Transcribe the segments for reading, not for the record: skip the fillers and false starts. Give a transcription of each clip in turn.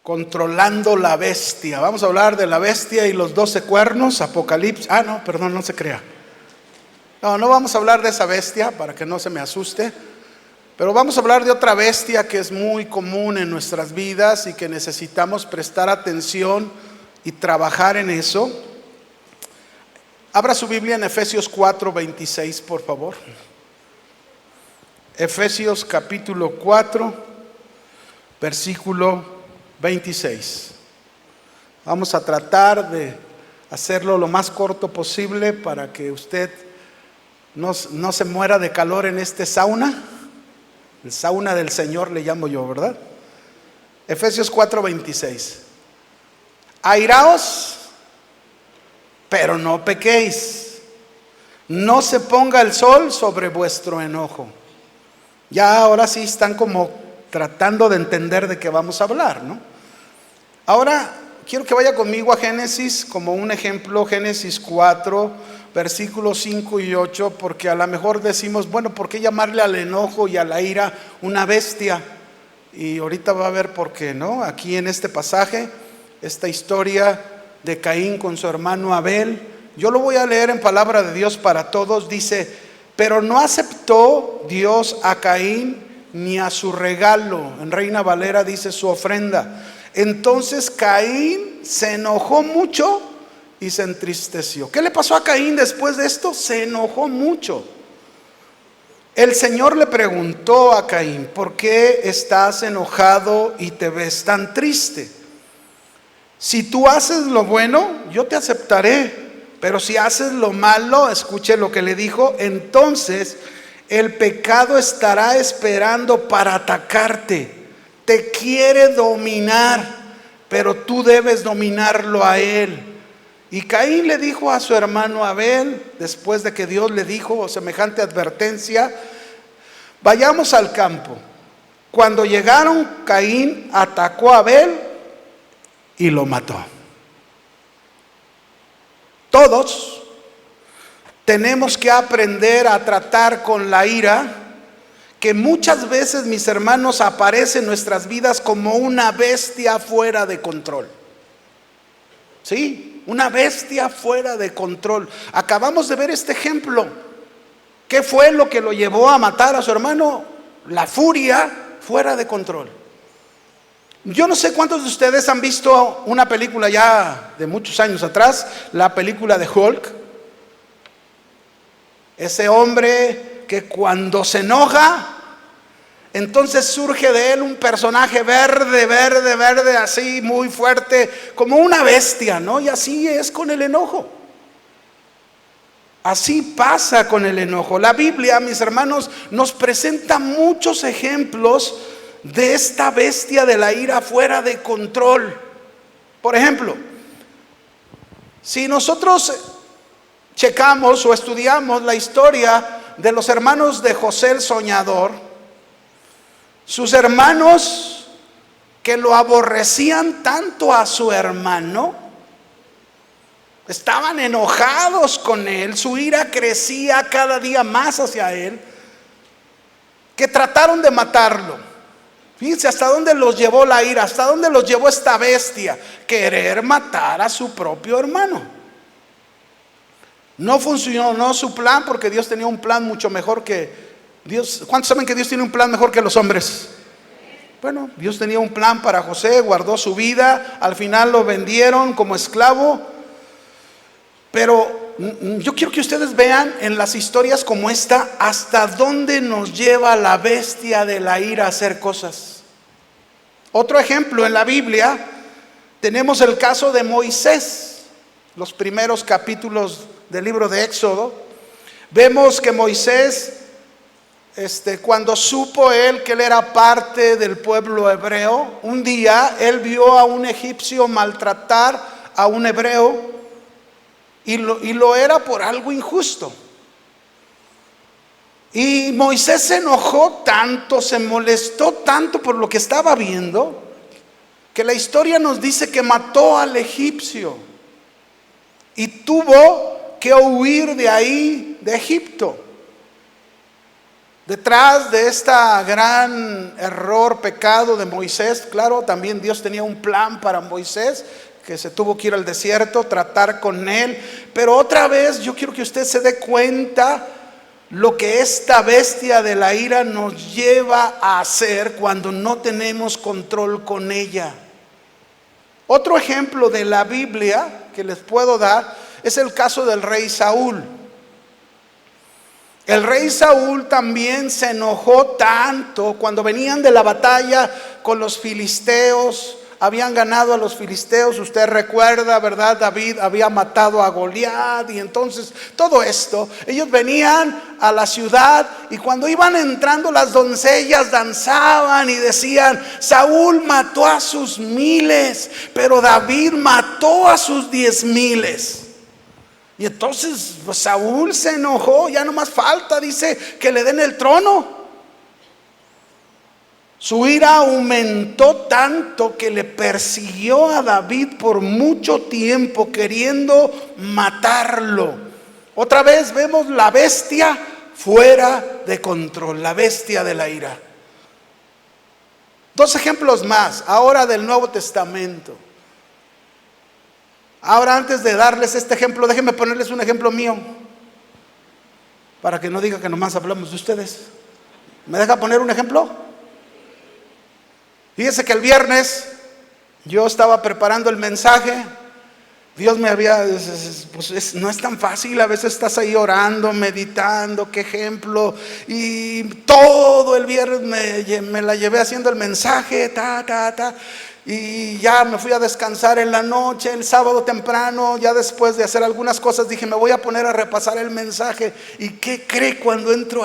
Controlando la bestia. Vamos a hablar de la bestia y los 12 cuernos, Apocalipsis. No, perdón, no se crea. No vamos a hablar de esa bestia para que no se me asuste. Pero vamos a hablar de otra bestia que es muy común en nuestras vidas y que necesitamos prestar atención y trabajar en eso. Abra su Biblia en Efesios 4:26, por favor. Efesios capítulo 4, versículo 26. Vamos a tratar de hacerlo lo más corto posible para que usted no se muera de calor en este sauna. El sauna del Señor le llamo yo, ¿verdad? Efesios 4:26. Airaos, pero no pequéis. No se ponga el sol sobre vuestro enojo. Ya ahora sí están como tratando de entender de qué vamos a hablar, ¿no? Ahora quiero que vaya conmigo a Génesis como un ejemplo, Génesis 4, versículos 5 y 8, porque a lo mejor decimos, bueno, ¿por qué llamarle al enojo y a la ira una bestia? Y ahorita va a ver por qué, ¿no? Aquí en este pasaje, esta historia de Caín con su hermano Abel, yo lo voy a leer en palabra de Dios para todos. Dice: pero no aceptó Dios a Caín ni a su regalo. En Reina Valera dice su ofrenda. Entonces Caín se enojó mucho y se entristeció. ¿Qué le pasó a Caín después de esto? Se enojó mucho. El Señor le preguntó a Caín: ¿por qué estás enojado y te ves tan triste? Si tú haces lo bueno, yo te aceptaré. Pero si haces lo malo, escuche lo que le dijo, entonces el pecado estará esperando para atacarte. Te quiere dominar, pero tú debes dominarlo a él. Y Caín le dijo a su hermano Abel, después de que Dios le dijo semejante advertencia: vayamos al campo. Cuando llegaron, Caín atacó a Abel y lo mató. Todos tenemos que aprender a tratar con la ira, que muchas veces, mis hermanos, aparece en nuestras vidas como una bestia fuera de control. ¿Sí? Una bestia fuera de control. Acabamos de ver este ejemplo. ¿Qué fue lo que lo llevó a matar a su hermano? La furia fuera de control. Yo no sé cuántos de ustedes han visto una película ya de muchos años atrás, la película de Hulk. Ese hombre que cuando se enoja, entonces surge de él un personaje verde, así muy fuerte, como una bestia, ¿no? Y así es con el enojo. Así pasa con el enojo. La Biblia, mis hermanos, nos presenta muchos ejemplos de esta bestia de la ira fuera de control. Por ejemplo, si nosotros checamos o estudiamos la historia de los hermanos de José el soñador, sus hermanos que lo aborrecían tanto a su hermano, estaban enojados con él, su ira crecía cada día más hacia él, que trataron de matarlo. Fíjense hasta dónde los llevó la ira, hasta dónde los llevó esta bestia, querer matar a su propio hermano. No funcionó su plan, porque Dios tenía un plan mucho mejor que Dios. ¿Cuántos saben que Dios tiene un plan mejor que los hombres? Bueno, Dios tenía un plan para José, guardó su vida, al final lo vendieron como esclavo. Pero yo quiero que ustedes vean en las historias como esta hasta dónde nos lleva la bestia de la ira a hacer cosas. Otro ejemplo en la Biblia, tenemos el caso de Moisés. Los primeros capítulos del libro de Éxodo, vemos que Moisés, cuando supo él que él era parte del pueblo hebreo, un día él vio a un egipcio maltratar a un hebreo. Y lo era por algo injusto. Y Moisés se enojó tanto, se molestó tanto por lo que estaba viendo, que la historia nos dice que mató al egipcio y tuvo que huir de ahí, de Egipto. Detrás de esta gran error, pecado de Moisés, claro, también Dios tenía un plan para Moisés, que se tuvo que ir al desierto, tratar con él. Pero otra vez yo quiero que usted se dé cuenta lo que esta bestia de la ira nos lleva a hacer cuando no tenemos control con ella. Otro ejemplo de la Biblia que les puedo dar es el caso del rey Saúl. El rey Saúl también se enojó tanto cuando venían de la batalla con los filisteos. Habían ganado a los filisteos, usted recuerda, ¿verdad? David había matado a Goliat y entonces todo esto. Ellos venían a la ciudad y cuando iban entrando las doncellas danzaban y decían: Saúl mató a sus miles, pero David mató a sus 10,000. Y entonces pues, Saúl se enojó, ya no más falta, dice, que le den el trono. Su ira aumentó tanto que le persiguió a David por mucho tiempo, queriendo matarlo. Otra vez vemos la bestia fuera de control, la bestia de la ira. Dos ejemplos más, ahora del Nuevo Testamento. Ahora, antes de darles este ejemplo, déjenme ponerles un ejemplo mío, para que no diga que nomás hablamos de ustedes. ¿Me deja poner un ejemplo? Fíjense que el viernes yo estaba preparando el mensaje. Dios me había, pues no es tan fácil, a veces estás ahí orando, meditando, qué ejemplo. Y todo el viernes me la llevé haciendo el mensaje, y ya me fui a descansar en la noche. El sábado temprano, ya después de hacer algunas cosas, dije: me voy a poner a repasar el mensaje. ¿Y qué cree? Cuando entro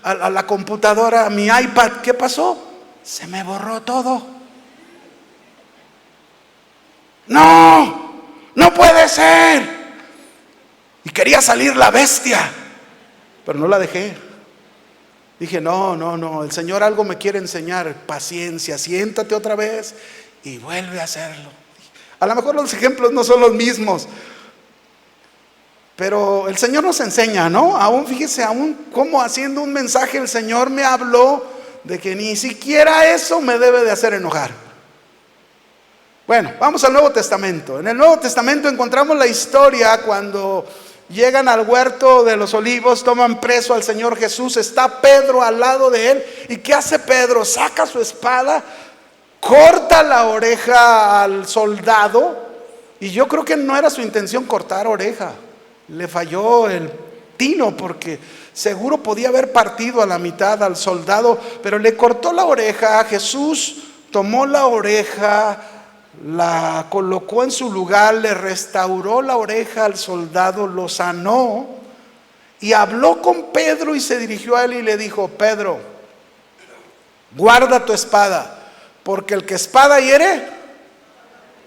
a la computadora, a mi iPad, ¿qué pasó? Se me borró todo. No puede ser. Y quería salir la bestia, pero no la dejé. Dije: no, el Señor algo me quiere enseñar. Paciencia, siéntate otra vez y vuelve a hacerlo. A lo mejor los ejemplos no son los mismos, pero el Señor nos enseña, ¿no? Aún fíjese, aún como haciendo un mensaje el Señor me habló de que ni siquiera eso me debe de hacer enojar. Bueno, vamos al Nuevo Testamento. En el Nuevo Testamento encontramos la historia cuando llegan al huerto de los olivos, toman preso al Señor Jesús, está Pedro al lado de él. ¿Y qué hace Pedro? Saca su espada, corta la oreja al soldado, y yo creo que no era su intención cortar oreja, le falló el tino porque seguro podía haber partido a la mitad al soldado, pero le cortó la oreja. Jesús tomó la oreja, la colocó en su lugar, le restauró la oreja al soldado, lo sanó y habló con Pedro y se dirigió a él y le dijo: Pedro, guarda tu espada, porque el que espada hiere,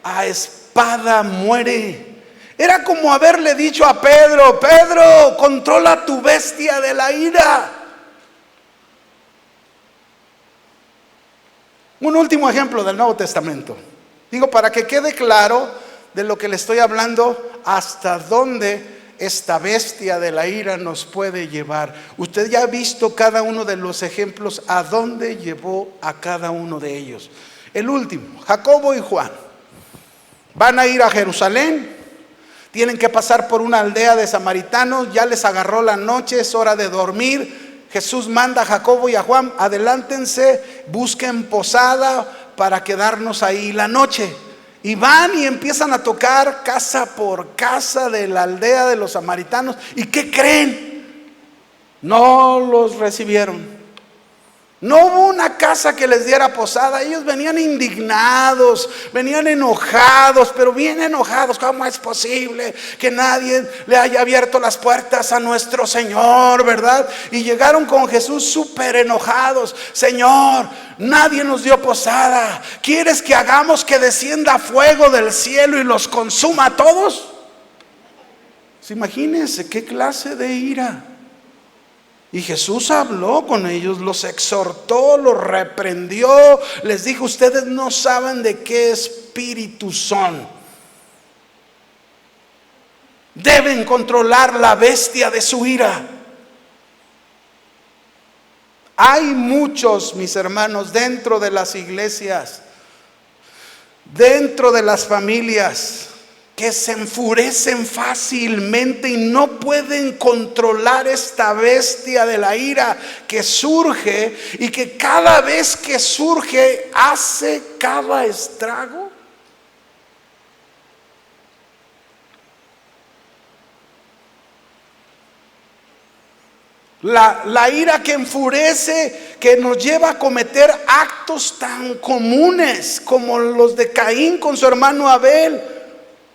a espada muere. Era como haberle dicho a Pedro: Pedro, controla tu bestia de la ira. Un último ejemplo del Nuevo Testamento. Digo, para que quede claro de lo que le estoy hablando, hasta dónde esta bestia de la ira nos puede llevar. Usted ya ha visto cada uno de los ejemplos, a dónde llevó a cada uno de ellos. El último, Jacobo y Juan van a ir a Jerusalén. Tienen que pasar por una aldea de samaritanos, ya les agarró la noche, es hora de dormir. Jesús manda a Jacobo y a Juan: adelántense, busquen posada para quedarnos ahí la noche. Y van y empiezan a tocar casa por casa de la aldea de los samaritanos. ¿Y qué creen? No los recibieron. No hubo una casa que les diera posada. Ellos venían indignados, venían enojados, pero bien enojados. ¿Cómo es posible que nadie le haya abierto las puertas a nuestro Señor, verdad? Y llegaron con Jesús súper enojados: Señor, nadie nos dio posada. ¿Quieres que hagamos que descienda fuego del cielo y los consuma a todos? Imagínense qué clase de ira. Y Jesús habló con ellos, los exhortó, los reprendió, les dijo: ustedes no saben de qué espíritu son. Deben controlar la bestia de su ira. Hay muchos, mis hermanos, dentro de las iglesias, dentro de las familias, que se enfurecen fácilmente y no pueden controlar esta bestia de la ira que surge y que cada vez que surge hace cada estrago. La ira que enfurece, que nos lleva a cometer actos tan comunes como los de Caín con su hermano Abel,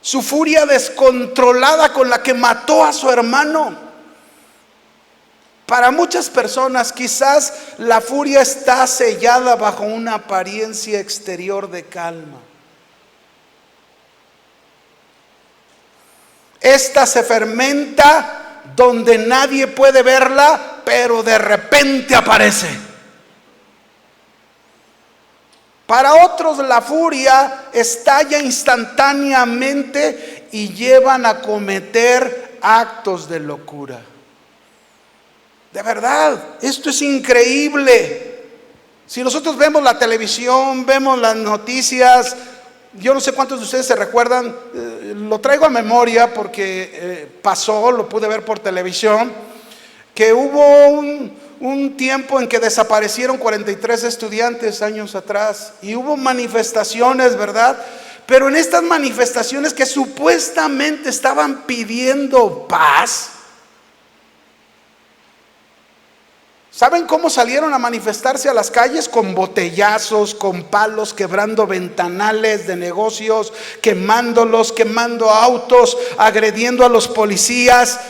su furia descontrolada con la que mató a su hermano. Para muchas personas quizás la furia está sellada bajo una apariencia exterior de calma. Esta se fermenta donde nadie puede verla, pero de repente aparece. Para otros la furia estalla instantáneamente y llevan a cometer actos de locura. De verdad, esto es increíble. Si nosotros vemos la televisión, vemos las noticias, yo no sé cuántos de ustedes se recuerdan, lo traigo a memoria porque pasó, lo pude ver por televisión, que hubo un tiempo en que desaparecieron 43 estudiantes años atrás y hubo manifestaciones, ¿verdad? Pero en estas manifestaciones que supuestamente estaban pidiendo paz, ¿saben cómo salieron a manifestarse a las calles? Con botellazos, con palos, quebrando ventanales de negocios, quemándolos, quemando autos, agrediendo a los policías.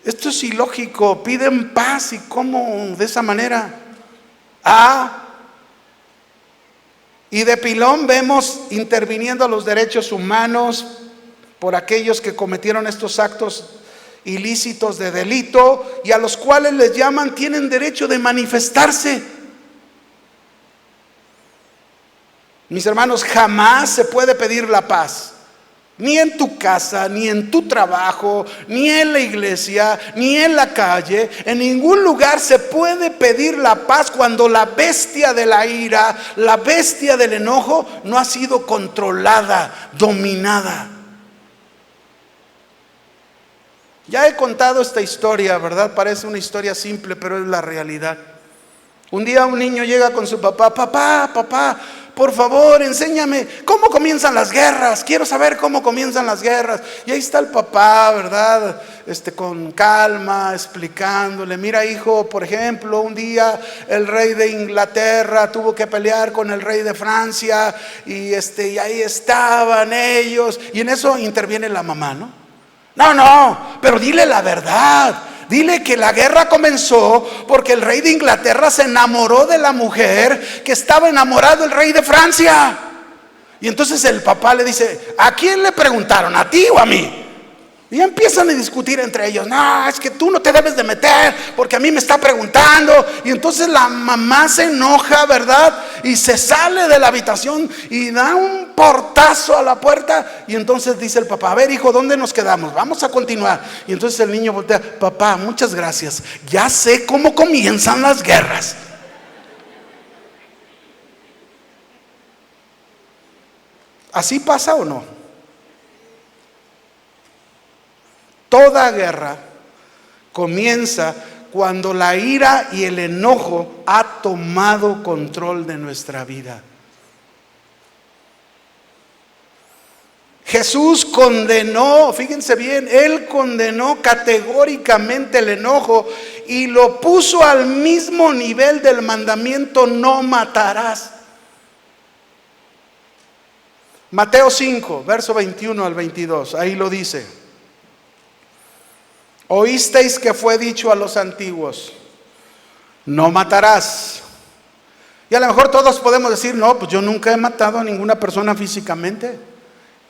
Esto es ilógico, piden paz, ¿y cómo de esa manera? Y de pilón vemos interviniendo a los derechos humanos por aquellos que cometieron estos actos ilícitos de delito y a los cuales les llaman, tienen derecho de manifestarse. Mis hermanos, jamás se puede pedir la paz, ni en tu casa, ni en tu trabajo, ni en la iglesia, ni en la calle. En ningún lugar se puede pedir la paz cuando la bestia de la ira, la bestia del enojo no ha sido controlada, dominada. Ya he contado esta historia, ¿verdad? Parece una historia simple, pero es la realidad. Un día un niño llega con su papá: papá, por favor, enséñame cómo comienzan las guerras. Quiero saber cómo comienzan las guerras. Y ahí está el papá, ¿verdad? Con calma, explicándole: mira, hijo, por ejemplo, un día el rey de Inglaterra tuvo que pelear con el rey de Francia y ahí estaban ellos. Y en eso interviene la mamá, ¿no? No, pero dile la verdad. Dile que la guerra comenzó porque el rey de Inglaterra se enamoró de la mujer que estaba enamorado del rey de Francia. Y entonces el papá le dice: ¿a quién le preguntaron? ¿A ti o a mí? Y empiezan a discutir entre ellos: no, es que tú no te debes de meter porque a mí me está preguntando. Y entonces la mamá se enoja, ¿verdad? Y se sale de la habitación y da un portazo a la puerta. Y entonces dice el papá: a ver, hijo, ¿dónde nos quedamos? Vamos a continuar. Y entonces el niño voltea: papá, muchas gracias, ya sé cómo comienzan las guerras. ¿Así pasa o no? Toda guerra comienza cuando la ira y el enojo ha tomado control de nuestra vida. Jesús condenó, fíjense bien, Él condenó categóricamente el enojo y lo puso al mismo nivel del mandamiento: no matarás. Mateo 5, verso 21 al 22, ahí lo dice: oísteis que fue dicho a los antiguos: no matarás. Y a lo mejor todos podemos decir: no, pues yo nunca he matado a ninguna persona físicamente.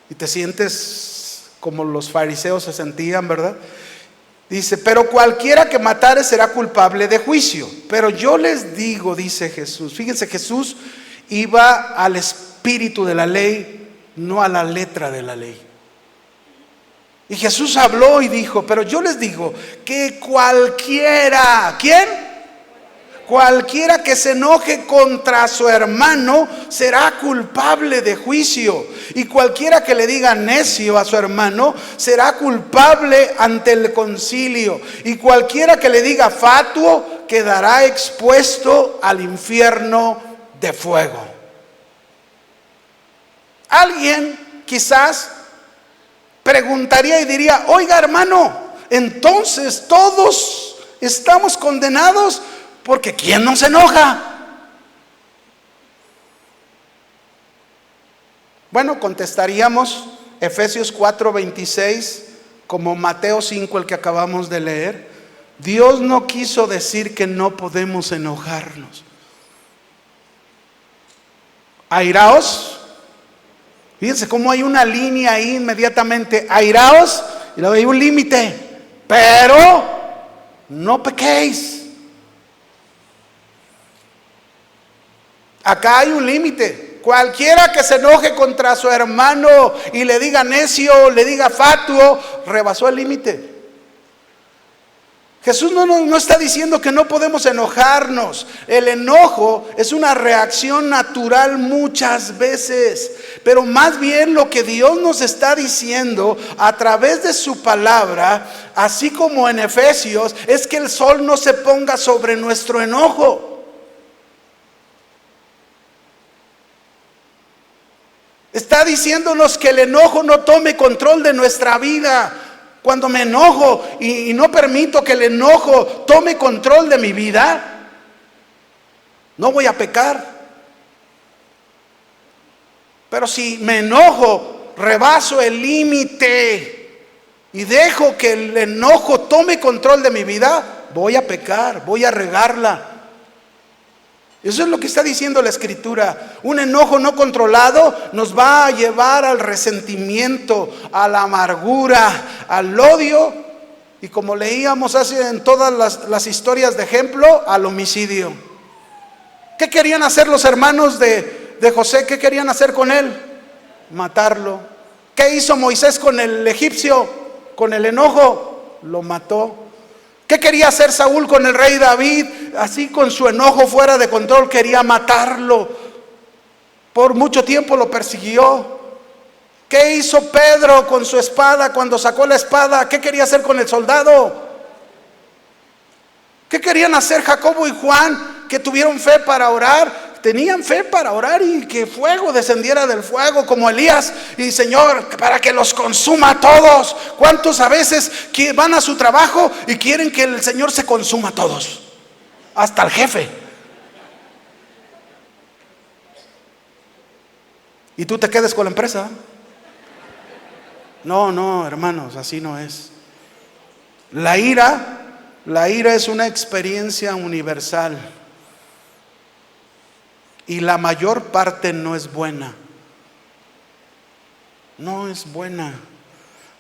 Y te sientes como los fariseos se sentían, ¿verdad? Dice: pero cualquiera que matare será culpable de juicio. Pero yo les digo, dice Jesús. Fíjense, Jesús iba al espíritu de la ley, no a la letra de la ley. Y Jesús habló y dijo: pero yo les digo que cualquiera, ¿quién? Cualquiera que se enoje contra su hermano será culpable de juicio. Y cualquiera que le diga necio a su hermano será culpable ante el concilio. Y cualquiera que le diga fatuo quedará expuesto al infierno de fuego. Alguien quizás preguntaría y diría: oiga, hermano, entonces todos estamos condenados, porque ¿quién no se enoja? Bueno, contestaríamos Efesios 4:26, como Mateo 5, el que acabamos de leer. Dios no quiso decir que no podemos enojarnos. Airaos. Fíjense cómo hay una línea ahí inmediatamente. Airaos, y luego hay un límite. Pero no pequéis. Acá hay un límite. Cualquiera que se enoje contra su hermano y le diga necio, le diga fatuo, rebasó el límite. Jesús no está diciendo que no podemos enojarnos. El enojo es una reacción natural muchas veces, pero más bien lo que Dios nos está diciendo a través de su palabra, así como en Efesios, es que el sol no se ponga sobre nuestro enojo. Está diciéndonos que el enojo no tome control de nuestra vida. Cuando me enojo y no permito que el enojo tome control de mi vida, no voy a pecar. Pero si me enojo, rebaso el límite y dejo que el enojo tome control de mi vida, voy a pecar, voy a regarla. Eso es lo que está diciendo la Escritura. Un enojo no controlado nos va a llevar al resentimiento, a la amargura, al odio, y como leíamos en todas las historias de ejemplo, al homicidio. ¿Qué querían hacer los hermanos de José? ¿Qué querían hacer con él? Matarlo. ¿Qué hizo Moisés con el egipcio? Con el enojo, lo mató. ¿Qué quería hacer Saúl con el rey David? Así, con su enojo fuera de control, quería matarlo. Por mucho tiempo lo persiguió. ¿Qué hizo Pedro con su espada cuando sacó la espada? ¿Qué quería hacer con el soldado? ¿Qué querían hacer Jacobo y Juan, que tuvieron fe para orar? Tenían fe para orar y que fuego descendiera del fuego, como Elías. Y Señor, para que los consuma a todos. ¿Cuántos a veces que van a su trabajo y quieren que el Señor se consuma a todos? Hasta el jefe. Y tú te quedes con la empresa. No, hermanos, así no es. La ira es una experiencia universal. Y la mayor parte no es buena. No es buena.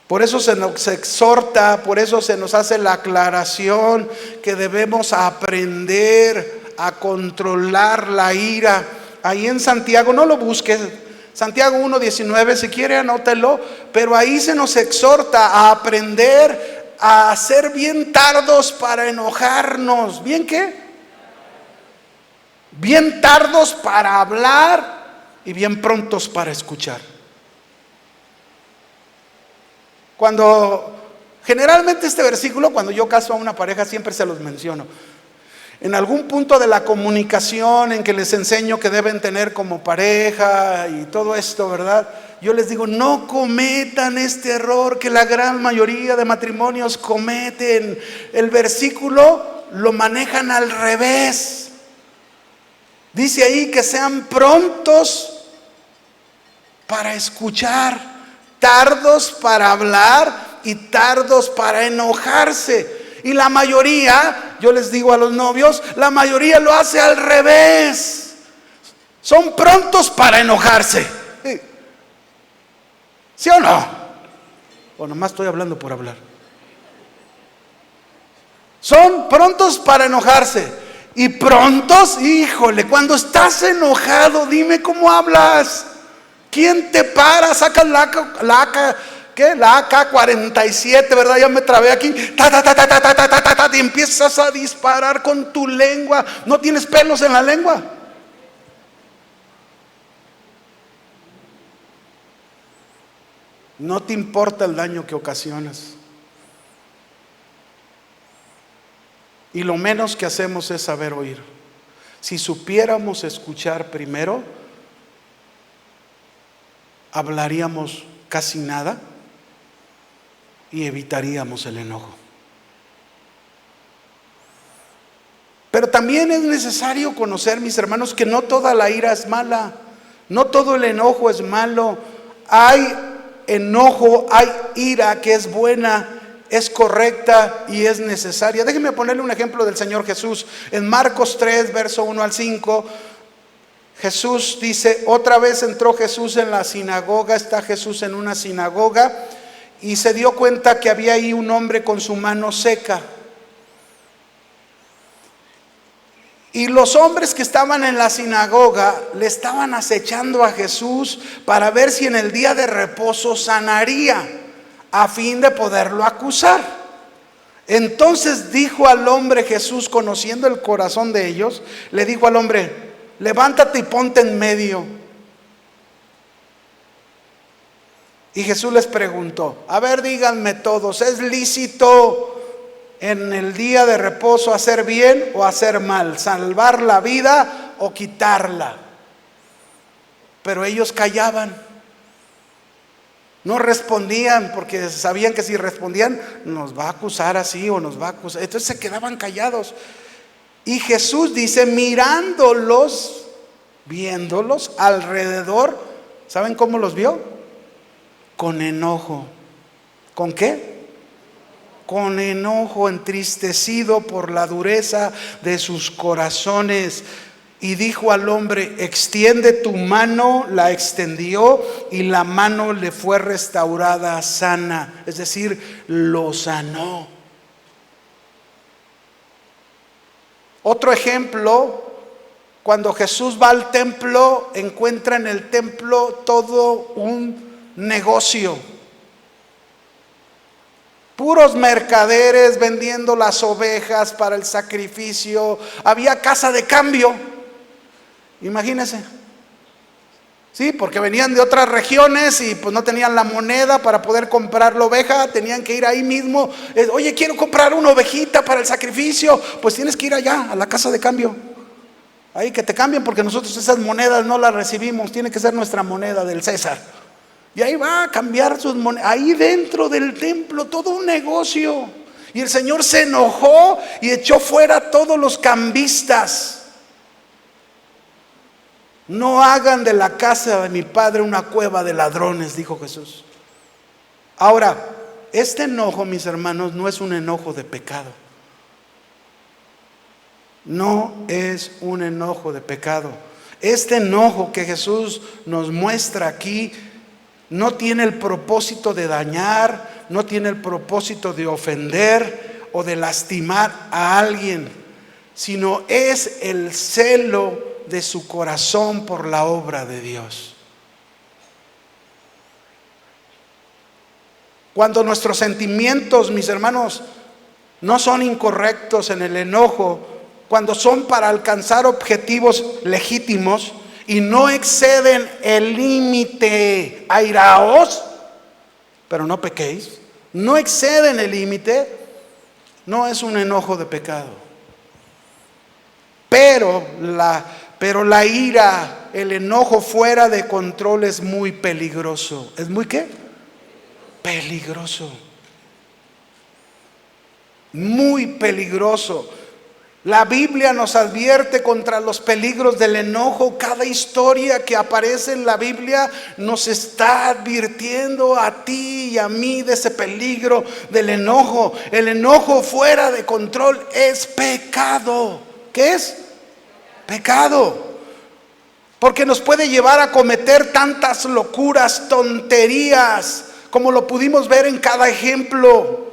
Por eso se nos exhorta, por eso se nos hace la aclaración que debemos aprender a controlar la ira. Ahí en Santiago, no lo busques, Santiago 1:19, si quiere anótelo, pero ahí se nos exhorta a aprender a ser bien tardos para enojarnos. ¿Bien qué? Bien tardos para hablar y bien prontos para escuchar. Generalmente este versículo, cuando yo caso a una pareja, siempre se los menciono. En algún punto de la comunicación en que les enseño que deben tener como pareja y todo esto, ¿verdad? Yo les digo, no cometan este error que la gran mayoría de matrimonios cometen. El versículo lo manejan al revés. Dice ahí que sean prontos para escuchar, tardos para hablar y tardos para enojarse. Y la mayoría, yo les digo a los novios, la mayoría lo hace al revés. Son prontos para enojarse. ¿Sí o no? O nomás estoy hablando por hablar. Son prontos para enojarse. Y prontos, híjole, cuando estás enojado, dime cómo hablas. ¿Quién te para? Saca ¿qué? La AK-47, ¿verdad? Ya me trabé aquí. Ta, ta, ta, ta, ta, ta, ta, ta, ta, y empiezas a disparar con tu lengua. ¿No tienes pelos en la lengua? No te importa el daño que ocasionas. Y lo menos que hacemos es saber oír. Si supiéramos escuchar primero, hablaríamos casi nada y evitaríamos el enojo. Pero también es necesario conocer, mis hermanos, que no toda la ira es mala, no todo el enojo es malo. Hay enojo, hay ira que es buena, es correcta y es necesaria. Déjenme ponerle un ejemplo del Señor Jesús. En Marcos 3, verso 1 al 5, Jesús dice, otra vez entró Jesús en la sinagoga. Está Jesús en una sinagoga y se dio cuenta que había ahí un hombre con su mano seca. Y los hombres que estaban en la sinagoga le estaban acechando a Jesús para ver si en el día de reposo sanaría, a fin de poderlo acusar. Entonces dijo al hombre Jesús, conociendo el corazón de ellos, le dijo al hombre, levántate y ponte en medio. Y Jesús les preguntó, a ver, díganme todos, ¿es lícito en el día de reposo hacer bien o hacer mal? ¿Salvar la vida o quitarla? Pero ellos callaban. No respondían porque sabían que si respondían nos va a acusar así o nos va a acusar. Entonces se quedaban callados. Y Jesús dice, mirándolos, viéndolos alrededor, ¿saben cómo los vio? Con enojo. ¿Con qué? Con enojo, entristecido por la dureza de sus corazones. Y dijo al hombre, extiende tu mano. La extendió y la mano le fue restaurada sana. Es decir, lo sanó. Otro ejemplo, cuando Jesús va al templo, encuentra en el templo todo un negocio. Puros mercaderes vendiendo las ovejas para el sacrificio. Había casa de cambio. Imagínense. Sí, porque venían de otras regiones y pues no tenían la moneda para poder comprar la oveja. Tenían que ir ahí mismo. Oye, quiero comprar una ovejita para el sacrificio. Pues tienes que ir allá a la casa de cambio. Ahí que te cambien, porque nosotros esas monedas no las recibimos. Tiene que ser nuestra moneda del César. Y ahí va a cambiar sus monedas. Ahí dentro del templo, todo un negocio. Y el Señor se enojó y echó fuera a todos los cambistas. No hagan de la casa de mi Padre una cueva de ladrones, dijo Jesús. Ahora, este enojo, mis hermanos, no es un enojo de pecado. No es un enojo de pecado. Este enojo que Jesús nos muestra aquí no tiene el propósito de dañar, no tiene el propósito de ofender o de lastimar a alguien, sino es el celo de su corazón por la obra de Dios. Cuando nuestros sentimientos, mis hermanos, no son incorrectos en el enojo, cuando son para alcanzar objetivos legítimos y no exceden el límite, airaos, pero no pequéis, no exceden el límite, no es un enojo de pecado. Pero la ira, el enojo fuera de control es muy peligroso. ¿Es muy qué? Peligroso. Muy peligroso. La Biblia nos advierte contra los peligros del enojo. Cada historia que aparece en la Biblia nos está advirtiendo a ti y a mí de ese peligro del enojo. El enojo fuera de control es pecado. ¿Qué es? Pecado. Porque nos puede llevar a cometer tantas locuras, tonterías, como lo pudimos ver en cada ejemplo.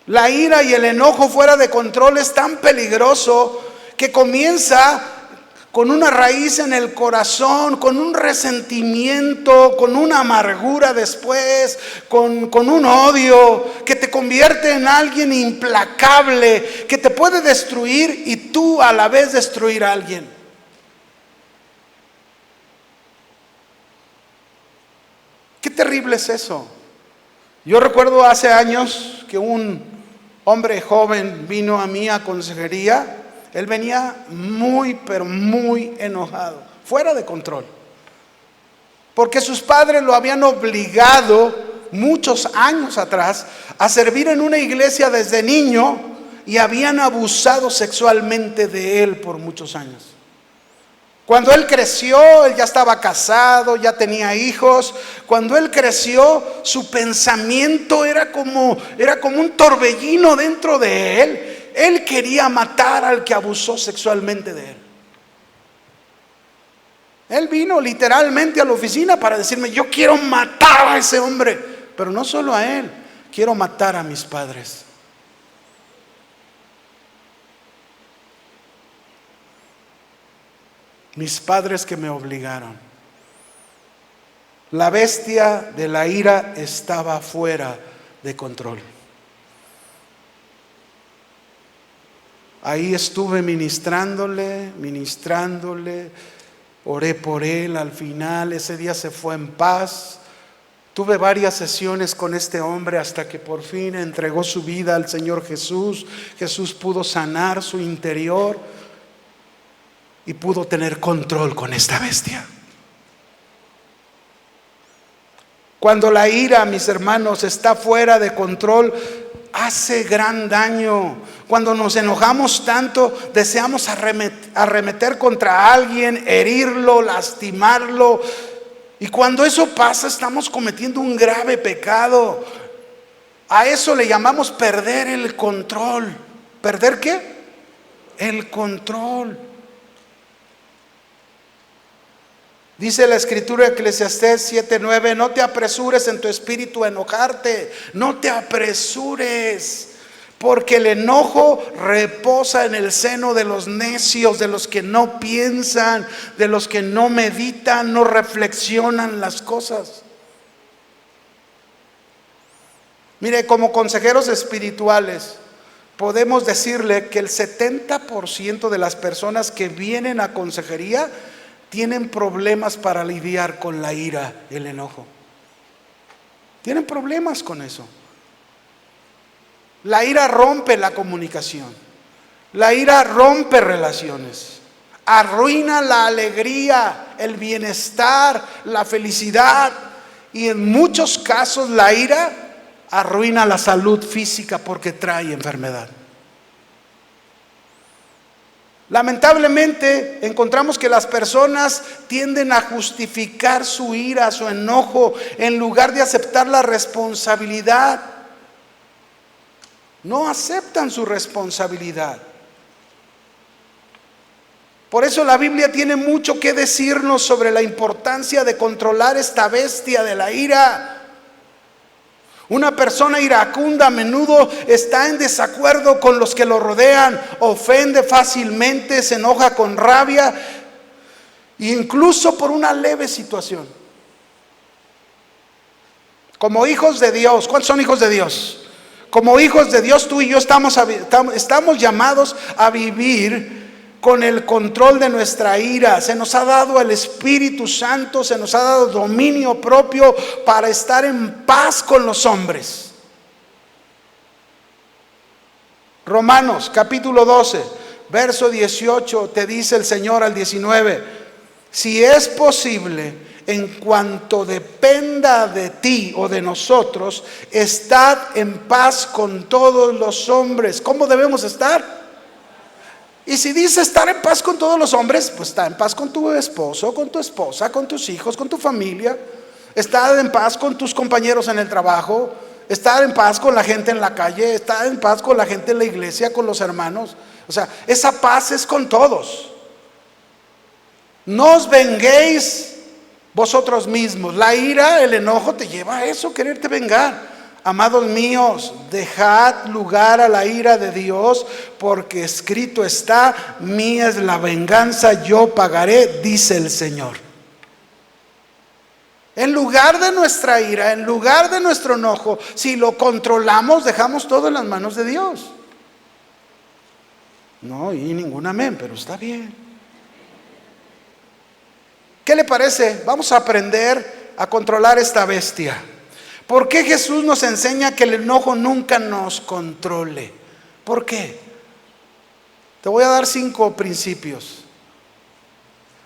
La ira y el enojo fuera de control es tan peligroso que comienza con una raíz en el corazón, con un resentimiento, con una amargura después, con un odio que te convierte en alguien implacable, que te puede destruir y tú a la vez destruir a alguien. Qué terrible es eso. Yo recuerdo hace años que un hombre joven vino a mí a consejería. Él venía muy, pero muy enojado, fuera de control, porque sus padres lo habían obligado muchos años atrás a servir en una iglesia desde niño y habían abusado sexualmente de él por muchos años. Cuando él creció, él ya estaba casado, ya tenía hijos. Cuando él creció, su pensamiento era como un torbellino dentro de él. Él quería matar al que abusó sexualmente de él. Él vino literalmente a la oficina para decirme: yo quiero matar a ese hombre, pero no solo a él, quiero matar a mis padres. Mis padres que me obligaron. La bestia de la ira estaba fuera de control. Ahí estuve ministrándole, oré por él. Al final ese día se fue en paz. Tuve varias sesiones con este hombre hasta que por fin entregó su vida al Señor Jesús. Jesús pudo sanar su interior y pudo tener control con esta bestia. Cuando la ira, mis hermanos, está fuera de control, hace gran daño. Cuando nos enojamos tanto, deseamos arremeter contra alguien, herirlo, lastimarlo. Y cuando eso pasa, estamos cometiendo un grave pecado. A eso le llamamos perder el control. ¿Perder qué? El control. Dice la escritura, Eclesiastés 7:9: no te apresures en tu espíritu a enojarte, no te apresures, porque el enojo reposa en el seno de los necios, de los que no piensan, de los que no meditan, no reflexionan las cosas. Mire, como consejeros espirituales, podemos decirle que el 70% de las personas que vienen a consejería tienen problemas para lidiar con la ira, el enojo. Tienen problemas con eso. La ira rompe la comunicación. La ira rompe relaciones. Arruina la alegría, el bienestar, la felicidad. Y en muchos casos la ira arruina la salud física porque trae enfermedad. Lamentablemente encontramos que las personas tienden a justificar su ira, su enojo, en lugar de aceptar la responsabilidad. No aceptan su responsabilidad. Por eso la Biblia tiene mucho que decirnos sobre la importancia de controlar esta bestia de la ira. Una persona iracunda a menudo está en desacuerdo con los que lo rodean, ofende fácilmente, se enoja con rabia, incluso por una leve situación. Como hijos de Dios, ¿cuántos son hijos de Dios? Como hijos de Dios, tú y yo estamos llamados a vivir con el control de nuestra ira. Se nos ha dado el Espíritu Santo, se nos ha dado dominio propio para estar en paz con los hombres. Romanos capítulo 12, verso 18, te dice el Señor al 19: si es posible, en cuanto dependa de ti o de nosotros, estad en paz con todos los hombres. ¿Cómo debemos estar? Y si dice estar en paz con todos los hombres, pues está en paz con tu esposo, con tu esposa, con tus hijos, con tu familia. Estar en paz con tus compañeros en el trabajo. Estar en paz con la gente en la calle. Estar en paz con la gente en la iglesia, con los hermanos. O sea, esa paz es con todos. No os venguéis vosotros mismos. La ira, el enojo te lleva a eso, quererte vengar. Amados míos, dejad lugar a la ira de Dios, porque escrito está: mía es la venganza, yo pagaré, dice el Señor. En lugar de nuestra ira, en lugar de nuestro enojo, si lo controlamos, dejamos todo en las manos de Dios. No, y ningún amén, pero está bien. ¿Qué le parece? Vamos a aprender a controlar esta bestia. ¿Por qué Jesús nos enseña que el enojo nunca nos controle? ¿Por qué? Te voy a dar 5 principios.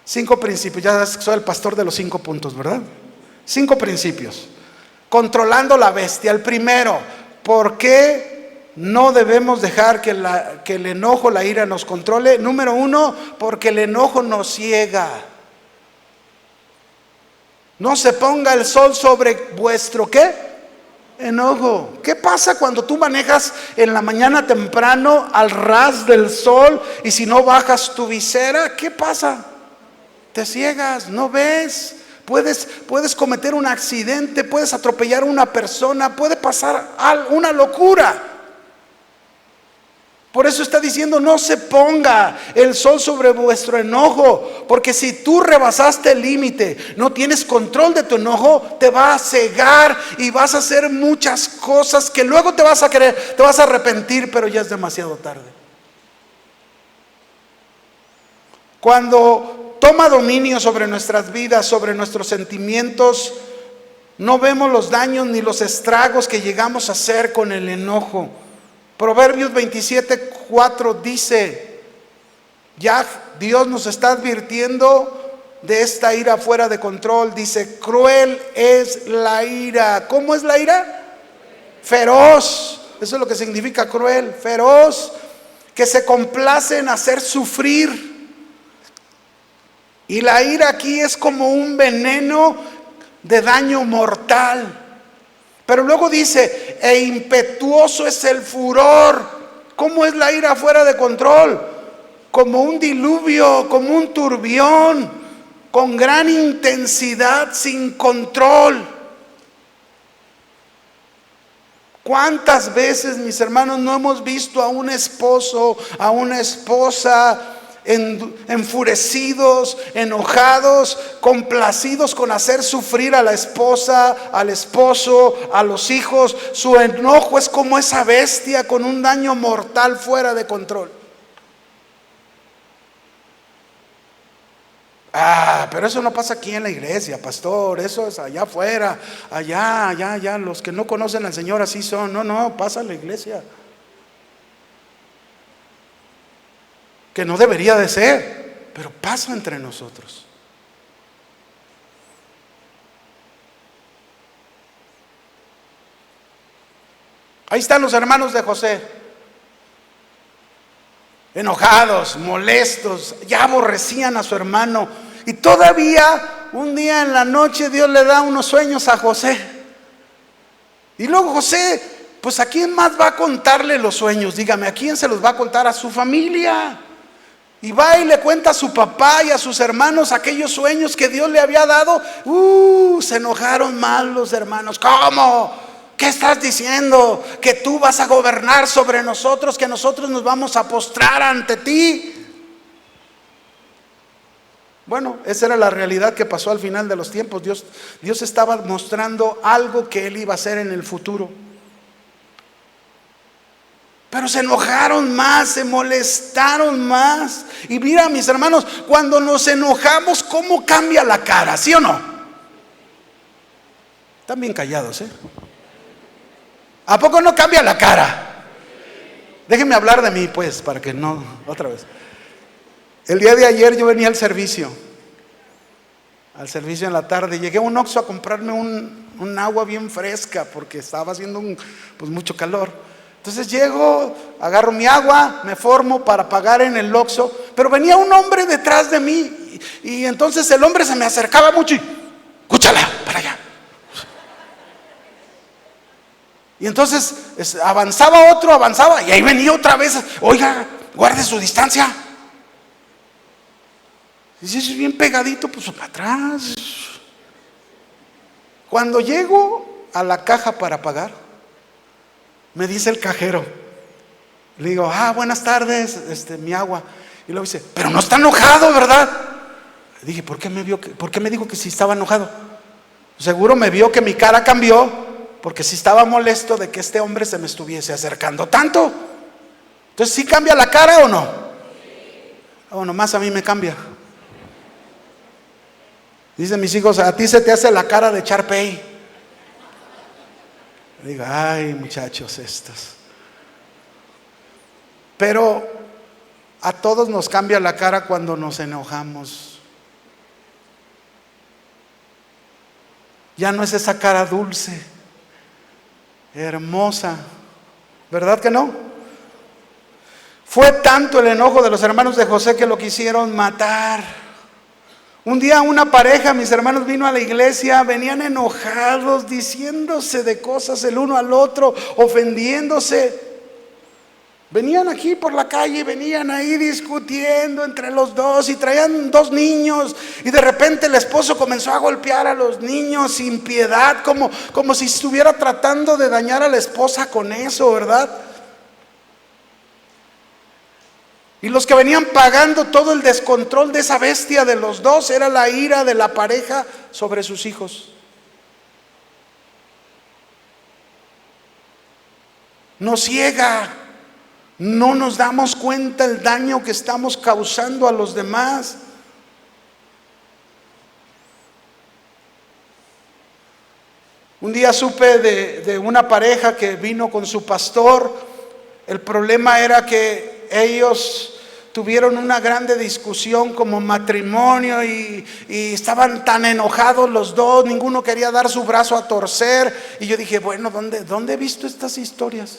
5 principios. Ya sabes que soy el pastor de los 5 puntos, ¿verdad? 5 principios. Controlando la bestia. El primero, ¿por qué no debemos dejar que el enojo, la ira nos controle? Número 1, porque el enojo nos ciega. No se ponga el sol sobre vuestro ¿qué? Enojo. ¿Qué pasa cuando tú manejas en la mañana temprano al ras del sol y si no bajas tu visera? ¿Qué pasa? Te ciegas, no ves. Puedes cometer un accidente, puedes atropellar a una persona, puede pasar una locura. Por eso está diciendo: no se ponga el sol sobre vuestro enojo, porque si tú rebasaste el límite, no tienes control de tu enojo, te va a cegar y vas a hacer muchas cosas que luego te vas a arrepentir, pero ya es demasiado tarde. Cuando toma dominio sobre nuestras vidas, sobre nuestros sentimientos, no vemos los daños ni los estragos que llegamos a hacer con el enojo. Proverbios 27:4 dice: ya Dios nos está advirtiendo de esta ira fuera de control. Dice: cruel es la ira. ¿Cómo es la ira? Feroz. Eso es lo que significa cruel, feroz, que se complace en hacer sufrir. Y la ira aquí es como un veneno de daño mortal. Pero luego dice: e impetuoso es el furor. ¿Cómo es la ira fuera de control? Como un diluvio, como un turbión, con gran intensidad, sin control. ¿Cuántas veces, mis hermanos, no hemos visto a un esposo, a una esposa enfurecidos, enojados, complacidos con hacer sufrir a la esposa, al esposo, a los hijos? Su enojo es como esa bestia con un daño mortal fuera de control. Pero eso no pasa aquí en la iglesia, pastor. Eso es allá afuera, allá, los que no conocen al Señor así son. No, pasa en la iglesia. Que no debería de ser, pero pasa entre nosotros. Ahí están los hermanos de José, enojados, molestos, ya aborrecían a su hermano, y todavía un día en la noche Dios le da unos sueños a José. Y luego José, pues ¿a quién más va a contarle los sueños? Dígame, ¿a quién se los va a contar? A su familia. Y va y le cuenta a su papá y a sus hermanos aquellos sueños que Dios le había dado. Se enojaron mal los hermanos. ¿Cómo? ¿Qué estás diciendo? ¿Que tú vas a gobernar sobre nosotros? ¿Que nosotros nos vamos a postrar ante ti? Bueno, esa era la realidad que pasó al final de los tiempos. Dios estaba mostrando algo que Él iba a hacer en el futuro. Pero se enojaron más, se molestaron más. Y mira, mis hermanos, cuando nos enojamos, ¿cómo cambia la cara? ¿Sí o no? Están bien callados, ¿eh? ¿A poco no cambia la cara? Déjenme hablar de mí, pues, para que no, otra vez. El día de ayer yo venía al servicio en la tarde. Llegué a un Oxxo a comprarme un agua bien fresca, porque estaba haciendo mucho calor. Entonces llego, agarro mi agua, me formo para pagar en el Oxxo, pero venía un hombre detrás de mí, y entonces el hombre se me acercaba mucho y: escúchala, para allá. Y entonces avanzaba, y ahí venía otra vez: oiga, guarde su distancia. Y si es bien pegadito, pues para atrás. Cuando llego a la caja para pagar, Me dice el cajero. Le digo, buenas tardes, mi agua. Y luego dice, pero no está enojado, ¿verdad? Le dije, ¿por qué me dijo que sí estaba enojado? Seguro me vio que mi cara cambió, porque sí estaba molesto de que este hombre se me estuviese acercando tanto. Entonces, ¿sí cambia la cara o no? O nomás a mí me cambia. Dicen mis hijos, a ti se te hace la cara de Charpey. Digo, ay, muchachos estos. Pero a todos nos cambia la cara cuando nos enojamos. Ya no es esa cara dulce, hermosa, ¿verdad que no? Fue tanto el enojo de los hermanos de José que lo quisieron matar. Un día una pareja, mis hermanos, vino a la iglesia, venían enojados, diciéndose de cosas el uno al otro, ofendiéndose. Venían aquí por la calle, venían ahí discutiendo entre los dos y traían 2 niños, y de repente el esposo comenzó a golpear a los niños sin piedad, como si estuviera tratando de dañar a la esposa con eso, ¿verdad? Y los que venían pagando todo el descontrol de esa bestia de los dos era la ira de la pareja sobre sus hijos. Nos ciega. No nos damos cuenta el daño que estamos causando a los demás. Un día supe de una pareja que vino con su pastor. El problema era que ellos tuvieron una grande discusión como matrimonio y estaban tan enojados los dos, ninguno quería dar su brazo a torcer. Y yo dije, bueno, ¿dónde he visto estas historias?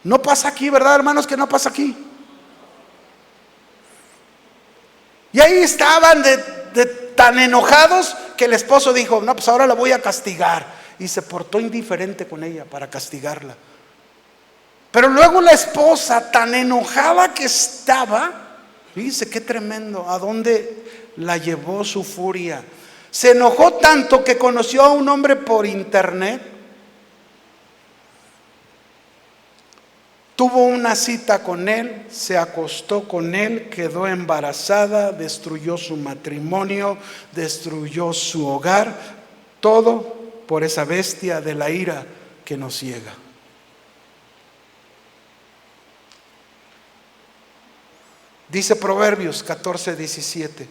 No pasa aquí, ¿verdad, hermanos? Que no pasa aquí. Y ahí estaban de tan enojados que el esposo dijo, no, pues ahora la voy a castigar. Y se portó indiferente con ella para castigarla. Pero luego la esposa, tan enojada que estaba, fíjense qué tremendo, a dónde la llevó su furia. Se enojó tanto que conoció a un hombre por internet. Tuvo una cita con él, se acostó con él, quedó embarazada, destruyó su matrimonio, destruyó su hogar, todo por esa bestia de la ira que nos ciega. Dice Proverbios 14:17,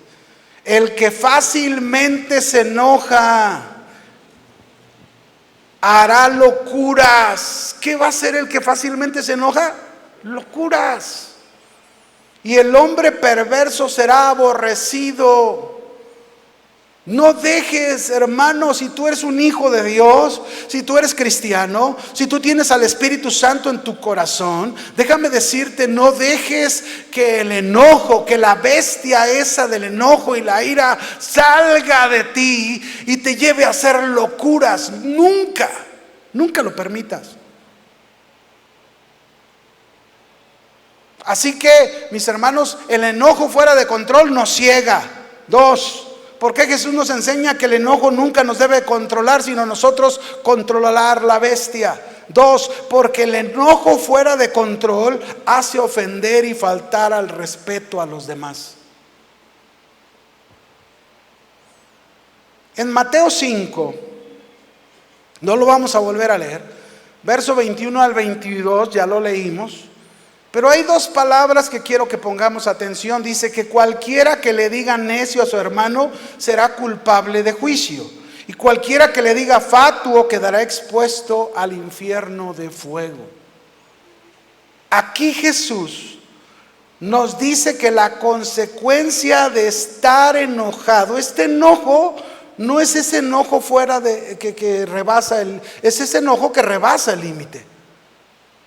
el que fácilmente se enoja hará locuras. ¿Qué va a hacer el que fácilmente se enoja? Locuras. Y el hombre perverso será aborrecido. No dejes, hermano, si tú eres un hijo de Dios, si tú eres cristiano, si tú tienes al Espíritu Santo en tu corazón, déjame decirte, no dejes que el enojo, que la bestia esa del enojo y la ira salga de ti y te lleve a hacer locuras. Nunca lo permitas. Así que, mis hermanos, el enojo fuera de control nos ciega. 2, ¿por qué Jesús nos enseña que el enojo nunca nos debe controlar, sino nosotros controlar la bestia? 2, porque el enojo fuera de control hace ofender y faltar al respeto a los demás. En Mateo 5, no lo vamos a volver a leer, verso 21 al 22, ya lo leímos. Pero hay 2 palabras que quiero que pongamos atención. Dice que cualquiera que le diga necio a su hermano será culpable de juicio. Y cualquiera que le diga fatuo quedará expuesto al infierno de fuego. Aquí Jesús nos dice que la consecuencia de estar enojado, este enojo no es ese enojo fuera de que rebasa es ese enojo que rebasa el límite.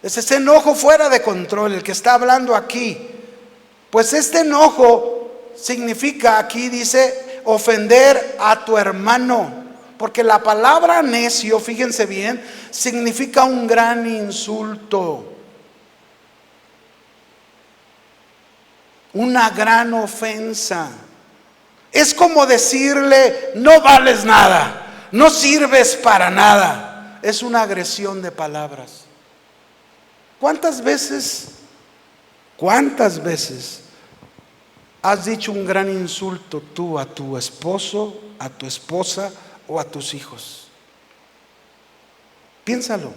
Es ese enojo fuera de control el que está hablando aquí. Pues este enojo significa, aquí dice, ofender a tu hermano. Porque la palabra necio, fíjense bien, significa un gran insulto. Una gran ofensa. Es como decirle, no vales nada, no sirves para nada. es una agresión de palabras. ¿Cuántas veces has dicho un gran insulto tú a tu esposo, a tu esposa o a tus hijos? Piénsalo.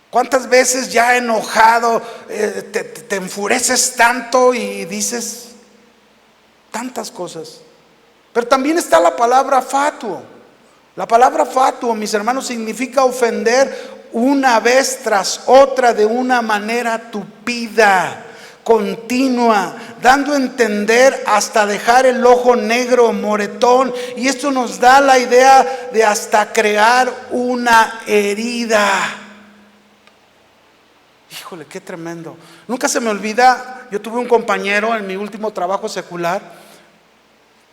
¿Cuántas veces ya enojado te enfureces tanto y dices tantas cosas? Pero también está la palabra fatuo. La palabra fatuo, mis hermanos, significa ofender una vez tras otra de una manera tupida, continua, dando a entender hasta dejar el ojo negro, moretón. Y esto nos da la idea de hasta crear una herida. Híjole, qué tremendo. Nunca se me olvida, yo tuve un compañero en mi último trabajo secular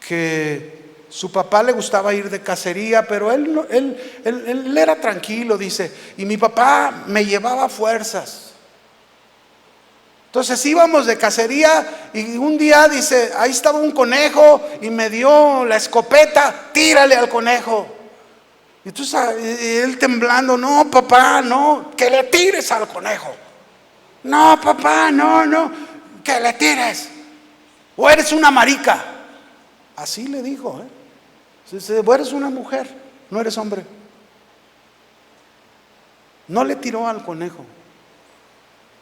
que su papá le gustaba ir de cacería, pero él era tranquilo, dice, y mi papá me llevaba a fuerzas. Entonces íbamos de cacería y un día dice, ahí estaba un conejo y me dio la escopeta, tírale al conejo. Y entonces él temblando, no papá, no, que le tires al conejo. No papá, no, que le tires. O eres una marica. Así le dijo, o eres una mujer, no eres hombre. No le tiró al conejo.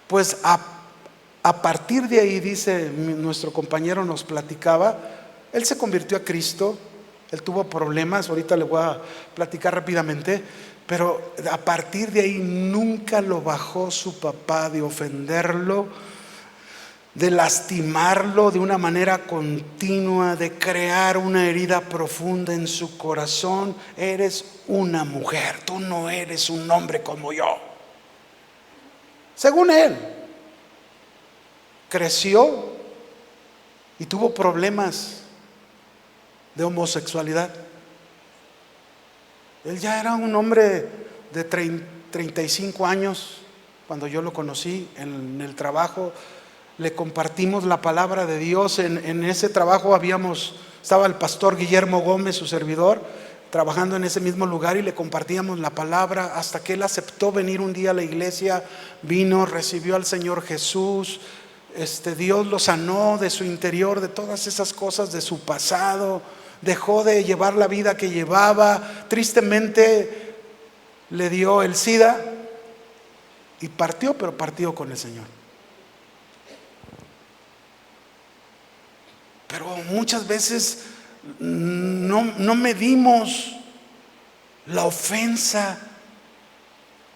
Pues a partir de ahí, dice nuestro compañero, nos platicaba, él se convirtió a Cristo, él tuvo problemas, ahorita le voy a platicar rápidamente, pero a partir de ahí nunca lo bajó su papá de ofenderlo, de lastimarlo de una manera continua, de crear una herida profunda en su corazón. Eres una mujer, tú no eres un hombre como yo. Según él, creció y tuvo problemas de homosexualidad. Él ya era un hombre de 35 años cuando yo lo conocí en el trabajo. Le compartimos la palabra de Dios. En ese trabajo estaba el pastor Guillermo Gómez, su servidor, trabajando en ese mismo lugar, y le compartíamos la palabra hasta que él aceptó venir un día a la iglesia. Vino, recibió al Señor Jesús. Dios lo sanó de su interior, de todas esas cosas de su pasado. Dejó de llevar la vida que llevaba. Tristemente le dio el SIDA y partió, pero partió con el Señor. Pero muchas veces no medimos la ofensa,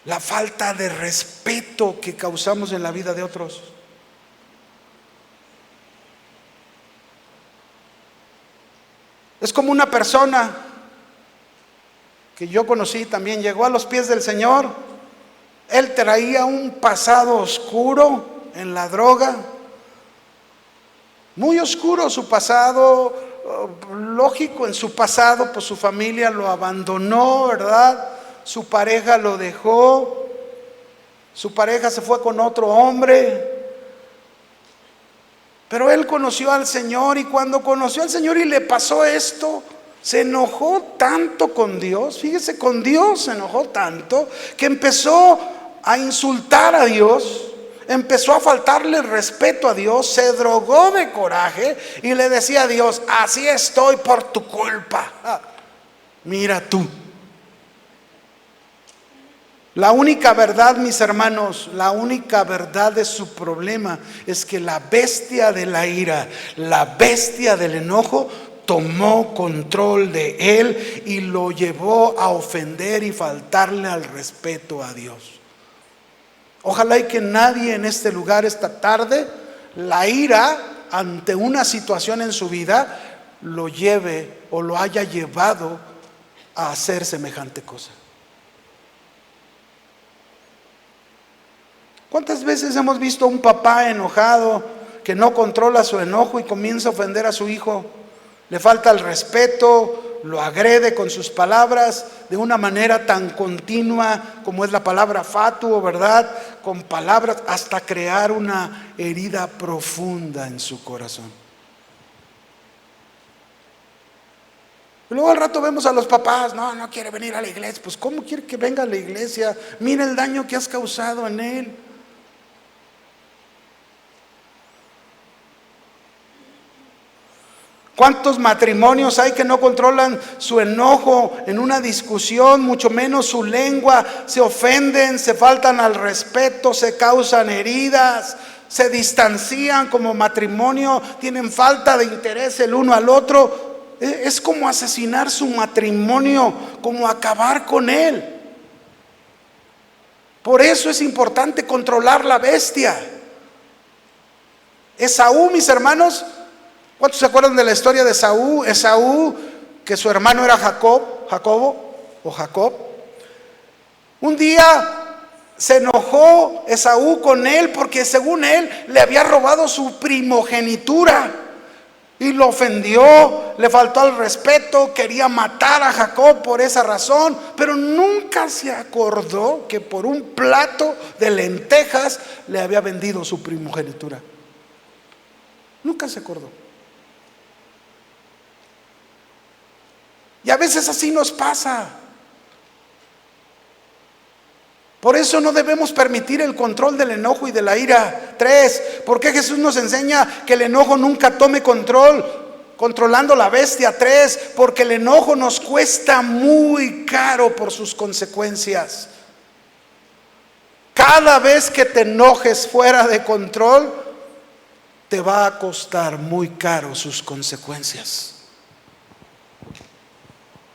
la falta de respeto que causamos en la vida de otros. Es como una persona que yo conocí también, llegó a los pies del Señor. Él traía un pasado oscuro en la droga, muy oscuro su pasado. Lógico, en su pasado pues su familia lo abandonó, ¿verdad? Su pareja lo dejó, su pareja se fue con otro hombre. Pero él conoció al Señor, y cuando conoció al Señor y le pasó esto, se enojó tanto con Dios. Fíjese, con Dios se enojó tanto que empezó a insultar a Dios, empezó a faltarle respeto a Dios, se drogó de coraje y le decía a Dios: así estoy por tu culpa. Mira tú. La única verdad, mis hermanos, la única verdad de su problema es que la bestia de la ira, la bestia del enojo, tomó control de él y lo llevó a ofender y faltarle al respeto a Dios. Ojalá y que nadie en este lugar esta tarde, la ira ante una situación en su vida, lo lleve o lo haya llevado a hacer semejante cosa. ¿Cuántas veces hemos visto a un papá enojado que no controla su enojo y comienza a ofender a su hijo? Le falta el respeto, lo agrede con sus palabras de una manera tan continua como es la palabra fatuo, ¿verdad? Con palabras hasta crear una herida profunda en su corazón. Y luego al rato vemos a los papás, no quiere venir a la iglesia. Pues ¿cómo quiere que venga a la iglesia? Mira el daño que has causado en él. ¿Cuántos matrimonios hay que no controlan su enojo en una discusión, mucho menos su lengua? Se ofenden, se faltan al respeto, se causan heridas, se distancian como matrimonio, tienen falta de interés el uno al otro. Es como asesinar su matrimonio, como acabar con él. Por eso es importante controlar la bestia. Esaú, mis hermanos, ¿cuántos se acuerdan de la historia de Esaú? Esaú, que su hermano era Jacobo. Un día se enojó Esaú con él porque según él le había robado su primogenitura y lo ofendió, le faltó al respeto, quería matar a Jacob por esa razón, pero nunca se acordó que por un plato de lentejas le había vendido su primogenitura. Nunca se acordó. Y a veces así nos pasa. Por eso no debemos permitir el control del enojo y de la ira. 3, ¿por qué Jesús nos enseña que el enojo nunca tome control? Controlando la bestia. 3, porque el enojo nos cuesta muy caro por sus consecuencias. Cada vez que te enojes fuera de control, te va a costar muy caro sus consecuencias.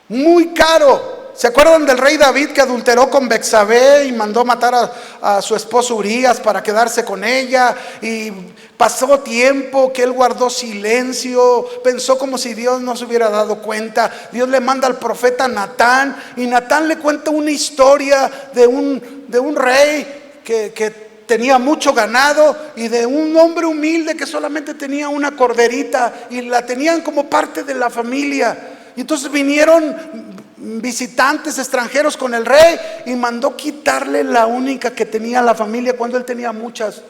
Muy caro. ¿Se acuerdan del rey David que adulteró con Betsabé y mandó matar a su esposo Urías para quedarse con ella? Y pasó tiempo que él guardó silencio, pensó como si Dios no se hubiera dado cuenta. Dios le manda al profeta Natán y Natán le cuenta una historia de un rey que tenía mucho ganado y de un hombre humilde que solamente tenía una corderita y la tenían como parte de la familia. Y entonces vinieron visitantes extranjeros con el rey y mandó quitarle la única que tenía la familia cuando él tenía muchas.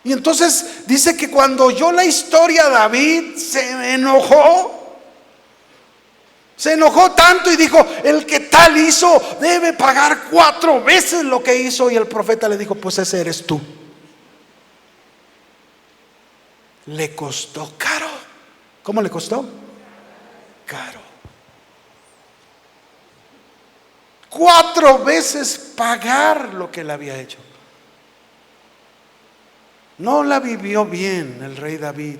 Y entonces dice que cuando oyó la historia David se enojó. Se enojó tanto y dijo: el que tal hizo debe pagar 4 veces lo que hizo. Y el profeta le dijo: pues ese eres tú. Le costó caro. ¿Cómo le costó? Caro. 4 veces pagar lo que él había hecho. No la vivió bien el rey David,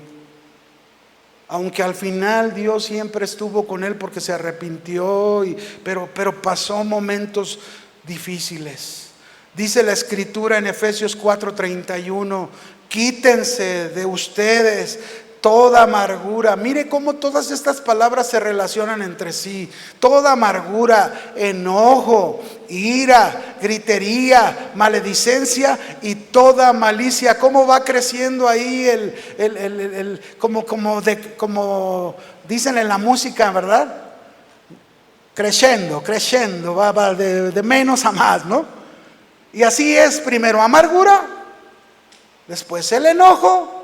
aunque al final Dios siempre estuvo con él porque se arrepintió, pero pasó momentos difíciles. Dice la escritura en Efesios 4:31: quítense de ustedes toda amargura. Mire cómo todas estas palabras se relacionan entre sí. Toda amargura, enojo, ira, gritería, maledicencia y toda malicia. ¿Cómo va creciendo ahí como dicen en la música, verdad? Creciendo, va de menos a más, ¿no? Y así es: primero amargura, después el enojo,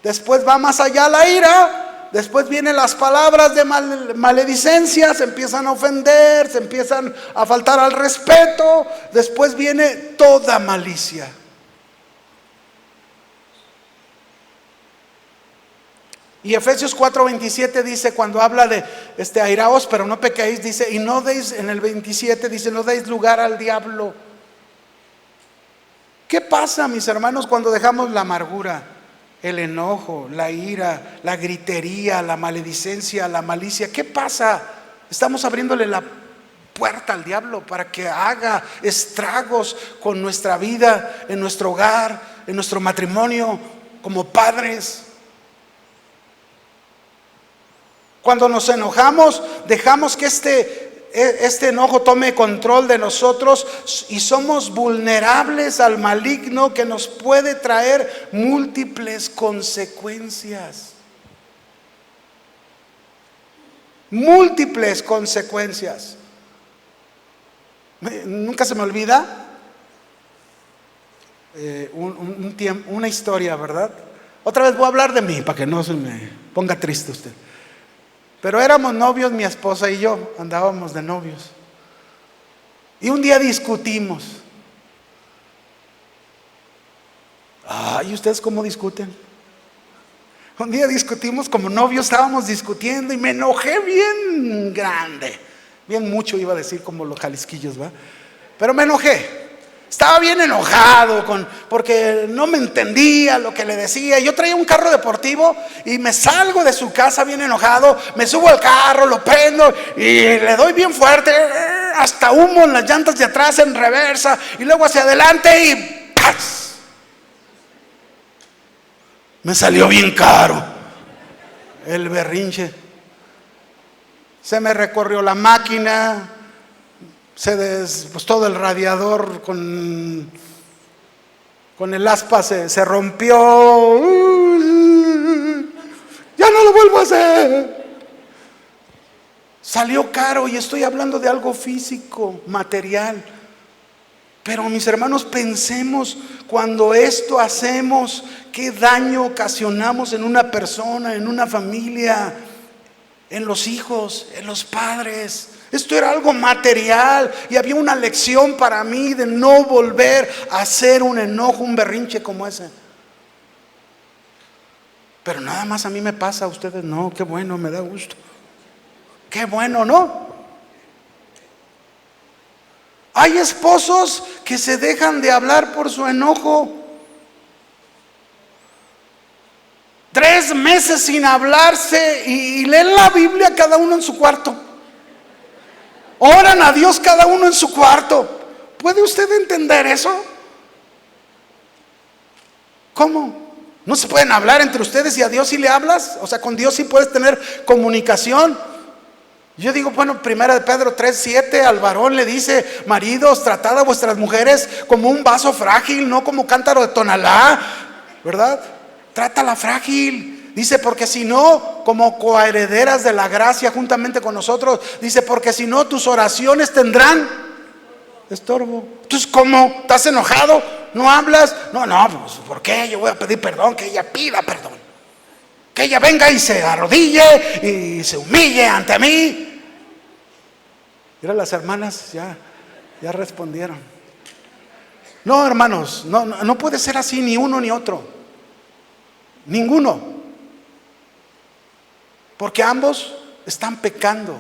después va más allá la ira, después vienen las palabras de maledicencia, se empiezan a ofender, se empiezan a faltar al respeto, después viene toda malicia. Y Efesios 4:27 dice, cuando habla de airaos pero no pequéis, dice, y no deis, en el 27 dice, no deis lugar al diablo. ¿Qué pasa, mis hermanos, cuando dejamos la amargura, el enojo, la ira, la gritería, la maledicencia, la malicia? ¿Qué pasa? Estamos abriéndole la puerta al diablo para que haga estragos con nuestra vida, en nuestro hogar, en nuestro matrimonio, como padres. Cuando nos enojamos, dejamos que este enojo tome control de nosotros y somos vulnerables al maligno que nos puede traer múltiples consecuencias. Múltiples consecuencias. Nunca se me olvida una historia, ¿verdad? Otra vez voy a hablar de mí para que no se me ponga triste usted. Pero éramos novios, mi esposa y yo, andábamos de novios. Y un día discutimos. ¿Y ustedes cómo discuten? Un día discutimos como novios, estábamos discutiendo y me enojé bien grande. Bien mucho iba a decir, como los jalisquillos, ¿va? Pero me enojé. Estaba bien enojado porque no me entendía lo que le decía. Yo traía un carro deportivo y me salgo de su casa bien enojado. Me subo al carro, lo prendo y le doy bien fuerte, hasta humo en las llantas de atrás en reversa y luego hacia adelante y ¡paz! Me salió bien caro el berrinche. Se me recorrió la máquina, pues todo el radiador con el aspa se rompió. Ya no lo vuelvo a hacer. Salió caro y estoy hablando de algo físico, material. Pero mis hermanos, pensemos cuando esto hacemos, qué daño ocasionamos en una persona, en una familia, en los hijos, en los padres. Esto era algo material y había una lección para mí de no volver a hacer un enojo, un berrinche como ese. Pero nada más a mí me pasa, a ustedes no. Qué bueno, me da gusto. Qué bueno, ¿no? Hay esposos que se dejan de hablar por su enojo. 3 meses sin hablarse y leen la Biblia cada uno en su cuarto. Oran a Dios cada uno en su cuarto. ¿Puede usted entender eso? ¿Cómo? ¿No se pueden hablar entre ustedes y a Dios sí le hablas? O sea, con Dios sí puedes tener comunicación. Yo digo, bueno, 1 Pedro 3:7 al varón le dice: maridos, tratad a vuestras mujeres como un vaso frágil, no como cántaro de tonalá, ¿verdad? Trátala frágil. Dice, porque si no, como coherederas de la gracia juntamente con nosotros. Dice, porque si no, tus oraciones tendrán estorbo. Entonces, ¿cómo? ¿Estás enojado? ¿No hablas? No, pues, ¿por qué? Yo voy a pedir perdón, que ella pida perdón. Que ella venga y se arrodille y se humille ante mí. Mira, las hermanas ya respondieron. No, hermanos, no puede ser así, ni uno ni otro. Ninguno. Porque ambos están pecando.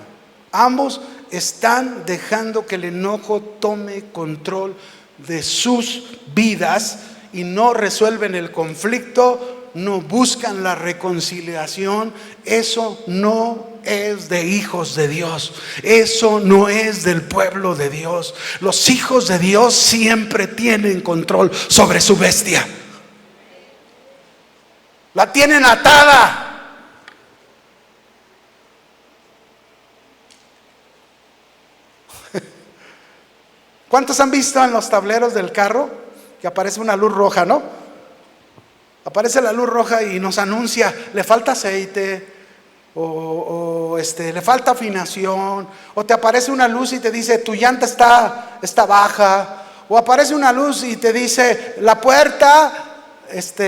Ambos están dejando que el enojo tome control de sus vidas y no resuelven el conflicto. No buscan la reconciliación. Eso no es de hijos de Dios. Eso no es del pueblo de Dios. Los hijos de Dios siempre tienen control sobre su bestia. La tienen atada. ¿Cuántos han visto en los tableros del carro que aparece una luz roja, no? Aparece la luz roja y nos anuncia: le falta aceite, o le falta afinación. O te aparece una luz y te dice: tu llanta está baja. O aparece una luz y te dice: la puerta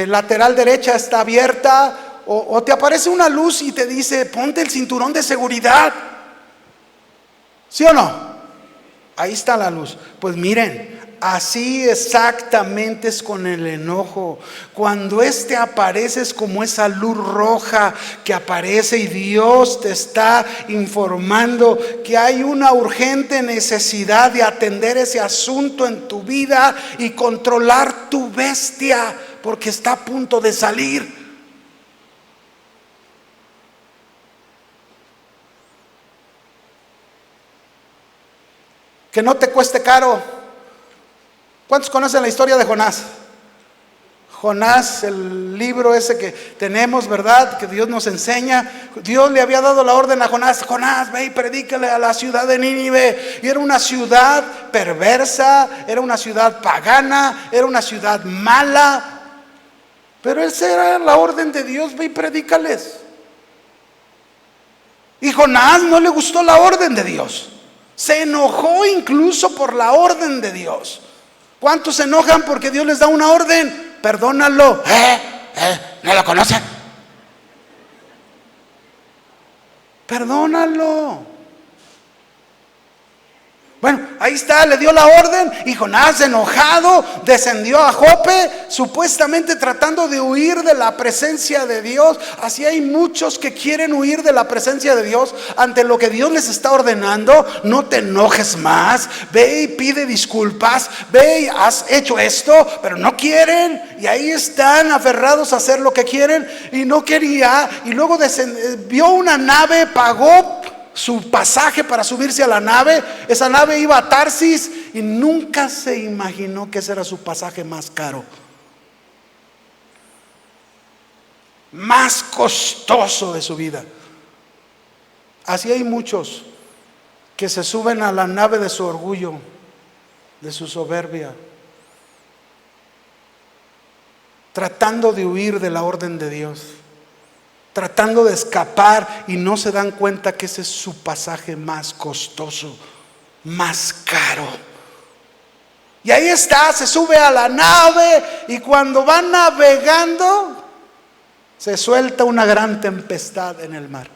lateral derecha está abierta. O te aparece una luz y te dice: ponte el cinturón de seguridad. ¿Sí o no? Ahí está la luz. Pues miren, así exactamente es con el enojo. Cuando aparece es como esa luz roja que aparece y Dios te está informando que hay una urgente necesidad de atender ese asunto en tu vida y controlar tu bestia, porque está a punto de salir. Que no te cueste caro. ¿Cuántos conocen la historia de Jonás? Jonás, el libro ese que tenemos, ¿verdad? Que Dios nos enseña. Dios le había dado la orden a Jonás: Jonás, ve y predícale a la ciudad de Nínive. Y era una ciudad perversa, era una ciudad pagana, era una ciudad mala. Pero esa era la orden de Dios: ve y predícales. Y Jonás no le gustó la orden de Dios. Se enojó incluso por la orden de Dios. ¿Cuántos se enojan porque Dios les da una orden? Perdónalo. ¿No lo conocen? Perdónalo. Bueno, ahí está, le dio la orden y Jonás, enojado, descendió a Jope, supuestamente tratando de huir de la presencia de Dios. Así hay muchos que quieren huir de la presencia de Dios ante lo que Dios les está ordenando. No te enojes más, ve y pide disculpas, ve y has hecho esto, pero no quieren. Y ahí están aferrados a hacer lo que quieren y no quería. Y luego vio una nave, pagó su pasaje para subirse a la nave. Esa nave iba a Tarsis y nunca se imaginó que ese era su pasaje más caro, más costoso de su vida. Así hay muchos que se suben a la nave de su orgullo, de su soberbia, tratando de huir de la orden de Dios, tratando de escapar, y no se dan cuenta que ese es su pasaje más costoso, más caro. Y ahí está, se sube a la nave y cuando va navegando se suelta una gran tempestad en el mar.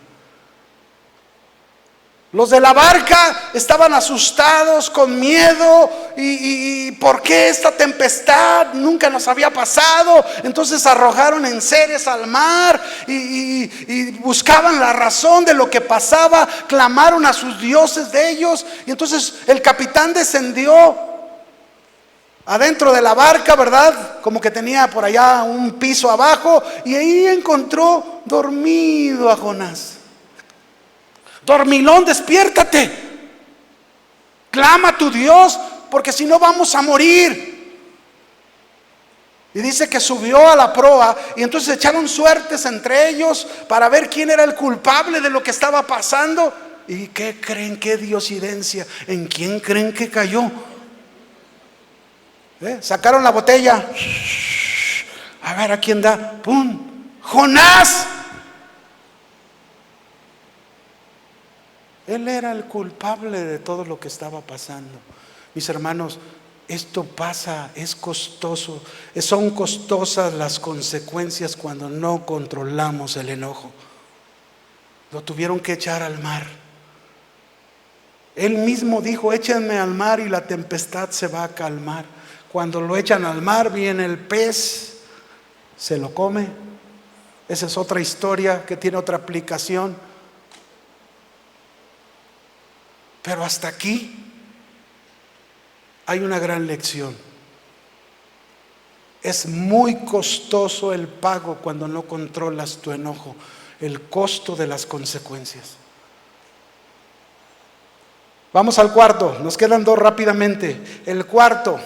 Los de la barca estaban asustados, con miedo, y ¿por qué esta tempestad? Nunca nos había pasado. Entonces arrojaron enseres al mar y buscaban la razón de lo que pasaba, clamaron a sus dioses de ellos. Y entonces el capitán descendió adentro de la barca, ¿verdad? Como que tenía por allá un piso abajo, y ahí encontró dormido a Jonás. Dormilón, despiértate, clama a tu Dios, porque si no vamos a morir. Y dice que subió a la proa y entonces echaron suertes entre ellos para ver quién era el culpable de lo que estaba pasando. ¿Y qué creen? ¿Qué diosidencia? ¿En quién creen que cayó? Sacaron la botella, a ver a quién da. ¡Pum! ¡Jonás! Él era el culpable de todo lo que estaba pasando. Mis hermanos, esto pasa, es costoso, son costosas las consecuencias cuando no controlamos el enojo. Lo tuvieron que echar al mar. Él mismo dijo: échenme al mar y la tempestad se va a calmar. Cuando lo echan al mar, viene el pez, se lo come. Esa es otra historia que tiene otra aplicación. Pero hasta aquí hay una gran lección. Es muy costoso el pago cuando no controlas tu enojo, el costo de las consecuencias. Vamos al cuarto, nos quedan dos rápidamente. El cuarto,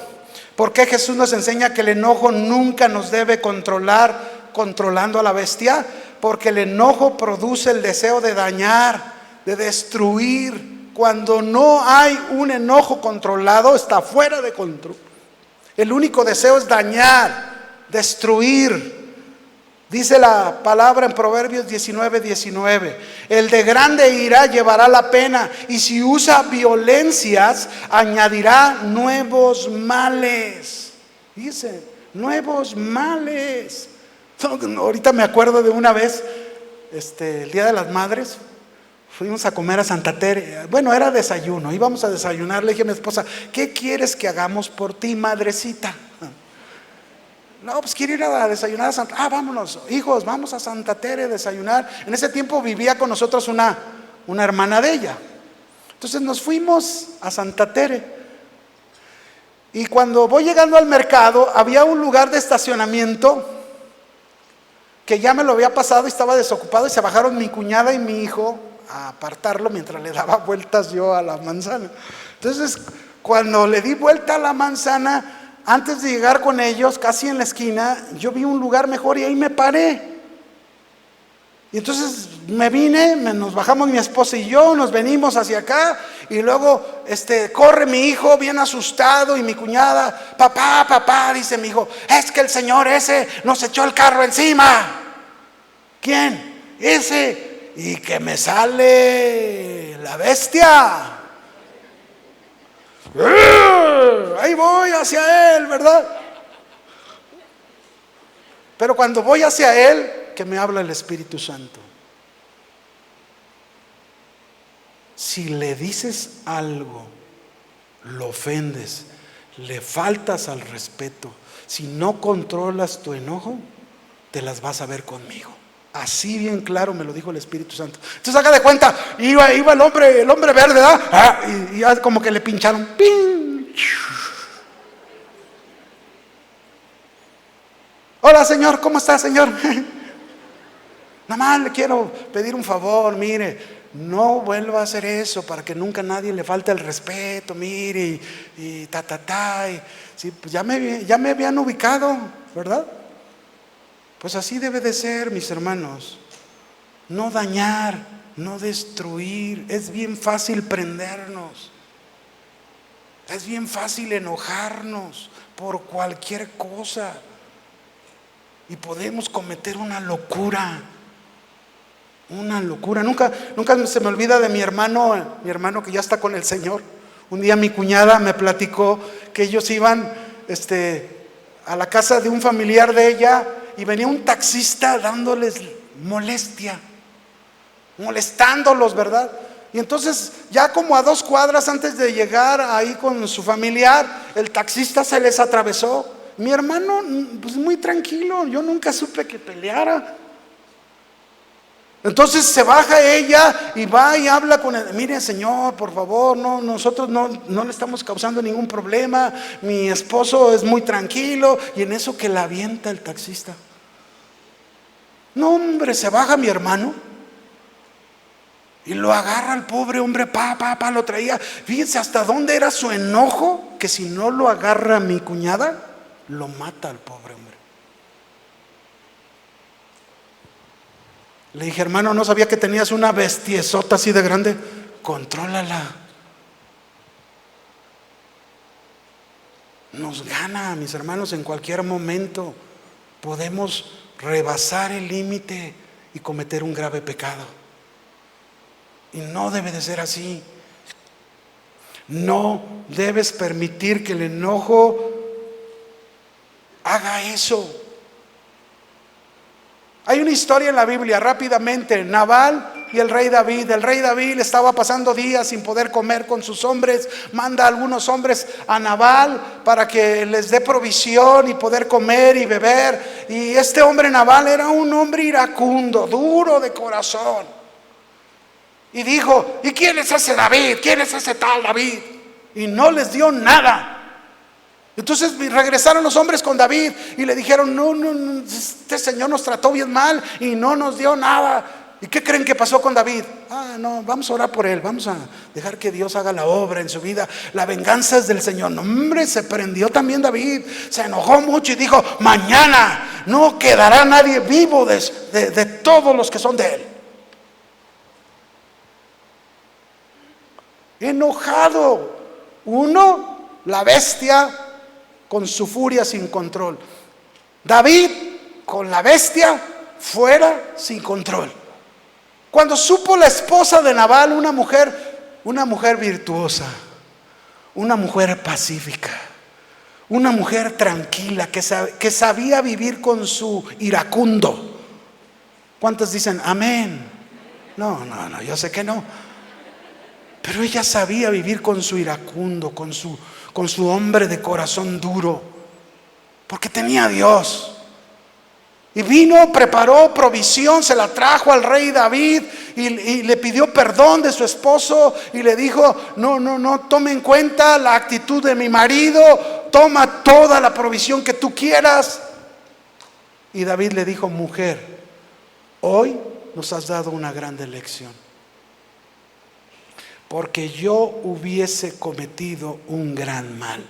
¿por qué Jesús nos enseña que el enojo nunca nos debe controlar controlando a la bestia? Porque el enojo produce el deseo de dañar, de destruir. Cuando no hay un enojo controlado, está fuera de control. El único deseo es dañar, destruir. Dice la palabra en Proverbios 19:19: el de grande ira llevará la pena, y si usa violencias, añadirá nuevos males. Dice, nuevos males. Ahorita me acuerdo de una vez, el Día de las Madres. Fuimos a comer a Santa Tere. Bueno, era desayuno, íbamos a desayunar. Le dije a mi esposa: ¿qué quieres que hagamos por ti, madrecita? No, pues quiero ir a desayunar a Santa. Vámonos, hijos, vamos a Santa Tere a desayunar. En ese tiempo vivía con nosotros una hermana de ella. Entonces nos fuimos a Santa Tere. Y cuando voy llegando al mercado, había un lugar de estacionamiento que ya me lo había pasado y estaba desocupado, y se bajaron mi cuñada y mi hijo a apartarlo mientras le daba vueltas yo a la manzana. Entonces, cuando le di vuelta a la manzana, antes de llegar con ellos, casi en la esquina, yo vi un lugar mejor y ahí me paré. Y entonces me vine, nos bajamos mi esposa y yo, nos venimos hacia acá, y luego corre mi hijo bien asustado, y mi cuñada: papá, dice mi hijo, es que el señor ese nos echó el carro encima. ¿Quién? Ese. Y que me sale la bestia. Ahí voy hacia él, ¿verdad? Pero cuando voy hacia él, que me habla el Espíritu Santo. Si le dices algo, lo ofendes, le faltas al respeto, si no controlas tu enojo, te las vas a ver conmigo. Así bien claro me lo dijo el Espíritu Santo. Entonces haga de cuenta, iba el hombre verde, ¿verdad? Y ya como que le pincharon. ¡Ping! Hola señor, ¿cómo está señor? Nada más le quiero pedir un favor, mire, no vuelva a hacer eso para que nunca nadie le falte el respeto, mire, y sí, pues ya me habían ubicado, ¿verdad? Pues así debe de ser, mis hermanos. No dañar, no destruir. Es bien fácil prendernos. Es bien fácil enojarnos por cualquier cosa. Y podemos cometer una locura. Una locura. Nunca se me olvida de mi hermano que ya está con el Señor. Un día mi cuñada me platicó que ellos iban a la casa de un familiar de ella y venía un taxista dándoles molestia, molestándolos, ¿verdad? Y entonces ya como a 2 cuadras antes de llegar ahí con su familiar, el taxista se les atravesó. Mi hermano, pues muy tranquilo, yo nunca supe que peleara. Entonces se baja ella y va y habla con él. Mire señor, por favor, nosotros no le estamos causando ningún problema. Mi esposo es muy tranquilo. Y en eso que la avienta el taxista. No hombre, se baja mi hermano y lo agarra al pobre hombre, lo traía. Fíjense hasta dónde era su enojo, que si no lo agarra mi cuñada, lo mata al pobre hombre. Le dije, hermano, no sabía que tenías una bestiezota así de grande. Contrólala. Nos gana, mis hermanos, en cualquier momento. Podemos rebasar el límite y cometer un grave pecado. Y no debe de ser así. No debes permitir que el enojo haga eso. Hay una historia en la Biblia, rápidamente, Nabal y el rey David. El rey David estaba pasando días sin poder comer con sus hombres. Manda a algunos hombres a Nabal para que les dé provisión y poder comer y beber. Y este hombre Nabal era un hombre iracundo, duro de corazón. Y dijo, ¿y quién es ese David? ¿Quién es ese tal David? Y no les dio nada. Entonces regresaron los hombres con David y le dijeron, no, este señor nos trató bien mal y no nos dio nada. ¿Y qué creen que pasó con David? No, vamos a orar por él, vamos a dejar que Dios haga la obra en su vida. La venganza es del Señor. No, hombre, se prendió también David, se enojó mucho y dijo, mañana no quedará nadie vivo de todos los que son de él. Enojado. La bestia con su furia sin control. David con la bestia fuera sin control. Cuando supo la esposa de Nabal, una mujer virtuosa, una mujer pacífica, una mujer tranquila que sabía vivir con su iracundo. ¿Cuántos dicen amén? No, yo sé que no. Pero ella sabía vivir con su iracundo, con su hombre de corazón duro, porque tenía a Dios. Y vino, preparó provisión, se la trajo al rey David y le pidió perdón de su esposo y le dijo, no, tome en cuenta la actitud de mi marido, toma toda la provisión que tú quieras. Y David le dijo, mujer, hoy nos has dado una grande lección, porque yo hubiese cometido un gran mal.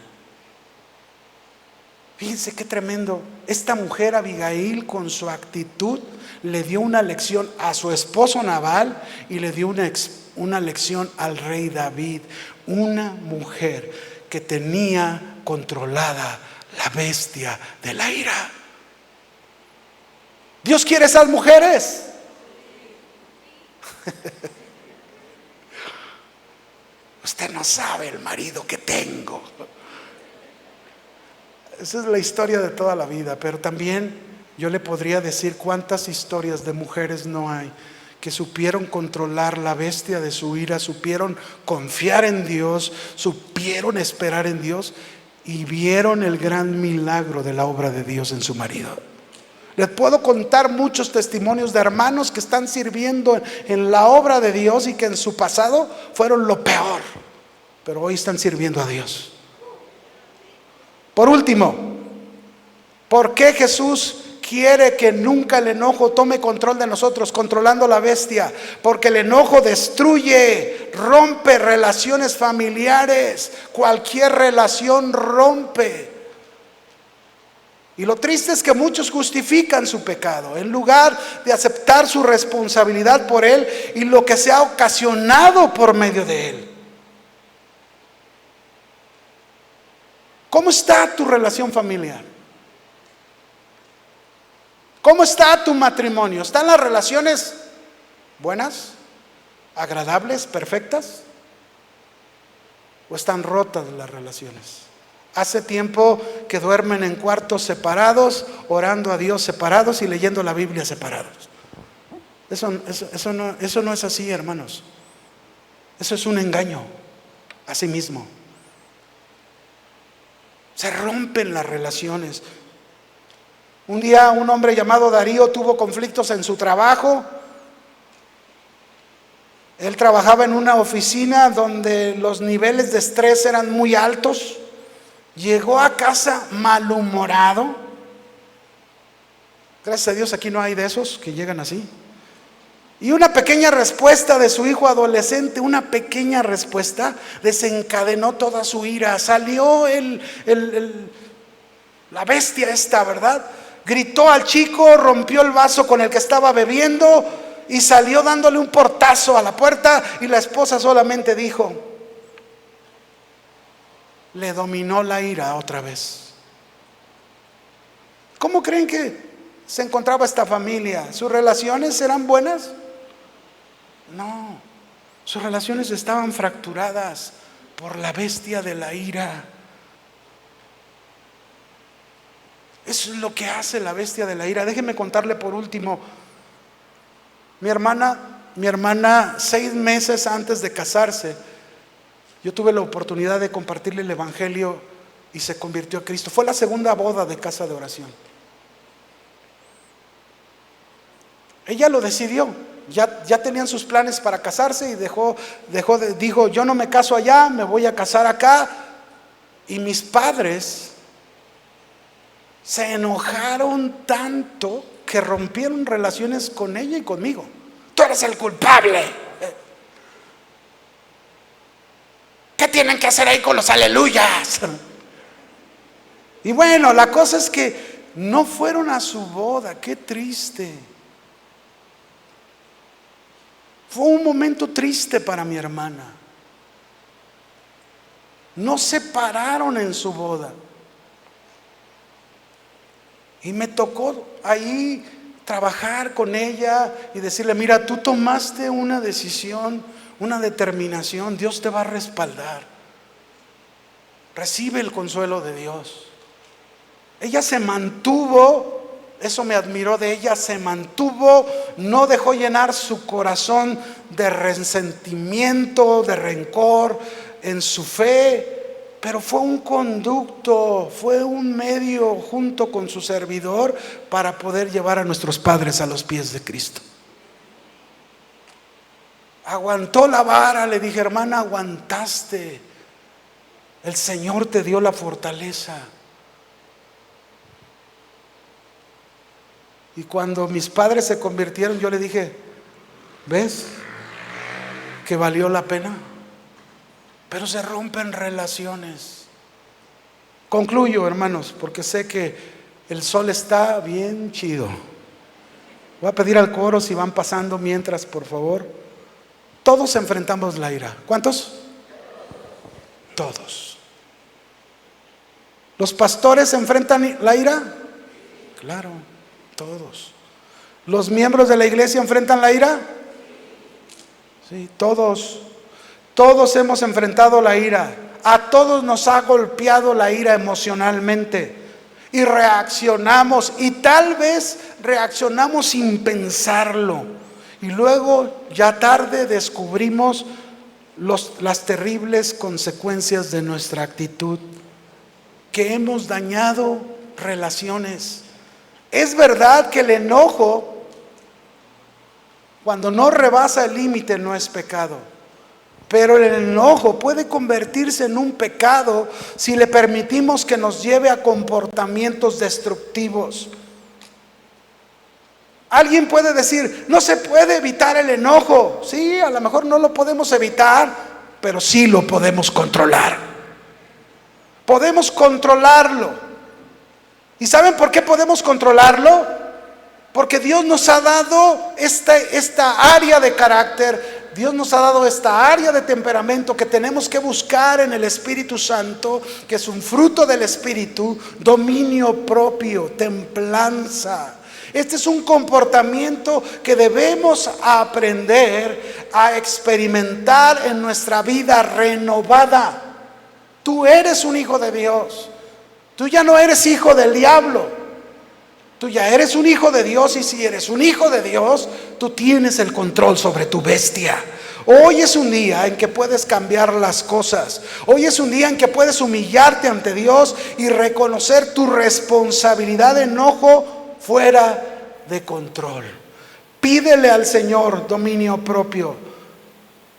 Fíjense qué tremendo. Esta mujer Abigail, con su actitud, le dio una lección a su esposo Nabal y le dio una lección al rey David. Una mujer que tenía controlada la bestia de la ira. Dios quiere esas mujeres. Usted no sabe el marido que tengo. Esa es la historia de toda la vida. Pero también yo le podría decir cuántas historias de mujeres no hay que supieron controlar la bestia de su ira, supieron confiar en Dios, supieron esperar en Dios y vieron el gran milagro de la obra de Dios en su marido. Les puedo contar muchos testimonios de hermanos que están sirviendo en la obra de Dios y que en su pasado fueron lo peor, pero hoy están sirviendo a Dios. Por último, ¿por qué Jesús quiere que nunca el enojo tome control de nosotros, controlando la bestia? Porque el enojo destruye, rompe relaciones familiares, cualquier relación rompe. Y lo triste es que muchos justifican su pecado en lugar de aceptar su responsabilidad por él y lo que se ha ocasionado por medio de él. ¿Cómo está tu relación familiar? ¿Cómo está tu matrimonio? ¿Están las relaciones buenas, agradables, perfectas? ¿O están rotas las relaciones? Hace tiempo que duermen en cuartos separados, orando a Dios separados y leyendo la Biblia separados. Eso no es así, hermanos. Eso es un engaño a sí mismo. Se rompen las relaciones. Un día un hombre llamado Darío tuvo conflictos en su trabajo. Él trabajaba en una oficina donde los niveles de estrés eran muy altos. Llegó a casa malhumorado. Gracias a Dios aquí no hay de esos que llegan así. Y una pequeña respuesta de su hijo adolescente, una pequeña respuesta, desencadenó toda su ira. Salió la bestia esta, ¿verdad? Gritó al chico, rompió el vaso con el que estaba bebiendo y salió dándole un portazo a la puerta. Y la esposa solamente dijo: le dominó la ira otra vez. ¿Cómo creen que se encontraba esta familia? ¿Sus relaciones eran buenas? No, sus relaciones estaban fracturadas por la bestia de la ira. Eso es lo que hace la bestia de la ira. Déjenme contarle por último. Mi hermana 6 meses antes de casarse, yo tuve la oportunidad de compartirle el evangelio y se convirtió a Cristo. Fue la segunda boda de casa de oración. Ella lo decidió. Ya tenían sus planes para casarse y dijo: yo no me caso allá, me voy a casar acá. Y mis padres se enojaron tanto que rompieron relaciones con ella y conmigo. Tú eres el culpable. ¿Qué tienen que hacer ahí con los aleluyas? Y bueno, la cosa es que no fueron a su boda. Qué triste. Fue un momento triste para mi hermana. No se pararon en su boda. Y me tocó ahí trabajar con ella y decirle: mira, tú tomaste una decisión, una determinación, Dios te va a respaldar. Recibe el consuelo de Dios. Ella se mantuvo. Eso me admiró de ella, se mantuvo, no dejó llenar su corazón de resentimiento, de rencor en su fe, pero fue un conducto, fue un medio junto con su servidor para poder llevar a nuestros padres a los pies de Cristo. Aguantó la vara, le dije: hermana, aguantaste, el Señor te dio la fortaleza. Y cuando mis padres se convirtieron, yo le dije: ¿ves que valió la pena? Pero se rompen relaciones. Concluyo, hermanos, porque sé que el sol está bien chido. Voy a pedir al coro si van pasando mientras, por favor. Todos enfrentamos la ira. ¿Cuántos? Todos. ¿Los pastores enfrentan la ira? Claro. Todos. ¿Los miembros de la iglesia enfrentan la ira? Sí, todos. Todos hemos enfrentado la ira. A todos nos ha golpeado la ira emocionalmente. Y reaccionamos. Y tal vez reaccionamos sin pensarlo. Y luego, ya tarde, descubrimos las terribles consecuencias de nuestra actitud, que hemos dañado relaciones. Es verdad que el enojo, cuando no rebasa el límite, no es pecado. Pero el enojo puede convertirse en un pecado si le permitimos que nos lleve a comportamientos destructivos. Alguien puede decir, no se puede evitar el enojo. Sí, a lo mejor no lo podemos evitar, pero sí lo podemos controlar. Podemos controlarlo. ¿Y saben por qué podemos controlarlo? Porque Dios nos ha dado esta área de carácter. Dios nos ha dado esta área de temperamento que tenemos que buscar en el Espíritu Santo, que es un fruto del Espíritu: dominio propio, templanza. Este es un comportamiento que debemos aprender a experimentar en nuestra vida renovada. Tú eres un hijo de Dios. Tú ya no eres hijo del diablo. Tú ya eres un hijo de Dios, y si eres un hijo de Dios, tú tienes el control sobre tu bestia. Hoy es un día en que puedes cambiar las cosas. Hoy es un día en que puedes humillarte ante Dios y reconocer tu responsabilidad de enojo fuera de control. Pídele al Señor dominio propio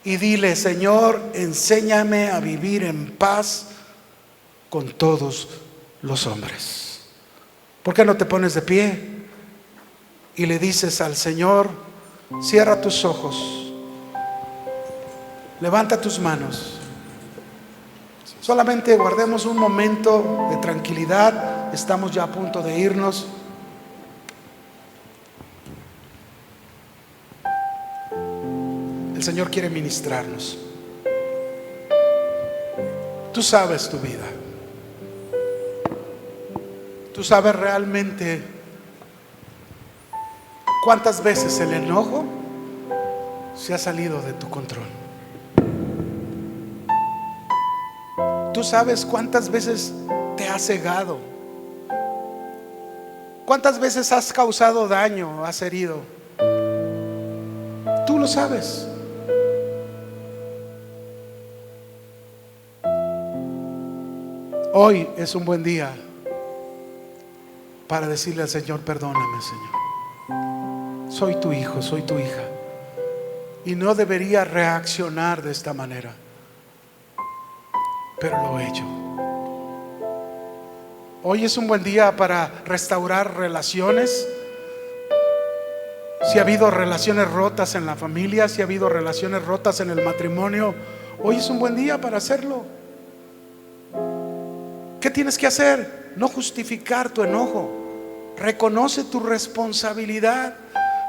y dile: Señor, enséñame a vivir en paz con todos los hombres. ¿Por qué no te pones de pie y le dices al Señor? Cierra tus ojos, levanta tus manos. Solamente guardemos un momento de tranquilidad. Estamos ya a punto de irnos. El Señor quiere ministrarnos. Tú sabes tu vida. Tú sabes realmente cuántas veces el enojo se ha salido de tu control. Tú sabes cuántas veces te has cegado, cuántas veces has causado daño, has herido. Tú lo sabes. Hoy es un buen día para decirle al Señor: perdóname, Señor. Soy tu hijo, soy tu hija, y no debería reaccionar de esta manera, pero lo he hecho. Hoy es un buen día para restaurar relaciones. Si ha habido relaciones rotas en la familia, si ha habido relaciones rotas en el matrimonio, hoy es un buen día para hacerlo. ¿Qué tienes que hacer? No justificar tu enojo. Reconoce tu responsabilidad.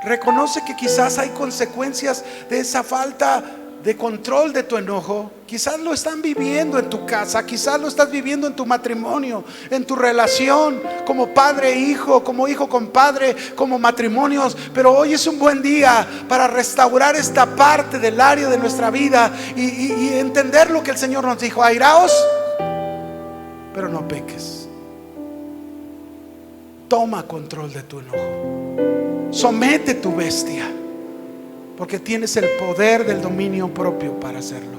Reconoce que quizás hay consecuencias de esa falta de control de tu enojo. Quizás lo están viviendo en tu casa, quizás lo estás viviendo en tu matrimonio, en tu relación como padre e hijo, como hijo con padre, como matrimonios. Pero hoy es un buen día para restaurar esta parte del área de nuestra vida y entender lo que el Señor nos dijo: airaos, pero no peques. Toma control de tu enojo. Somete tu bestia, porque tienes el poder del dominio propio para hacerlo.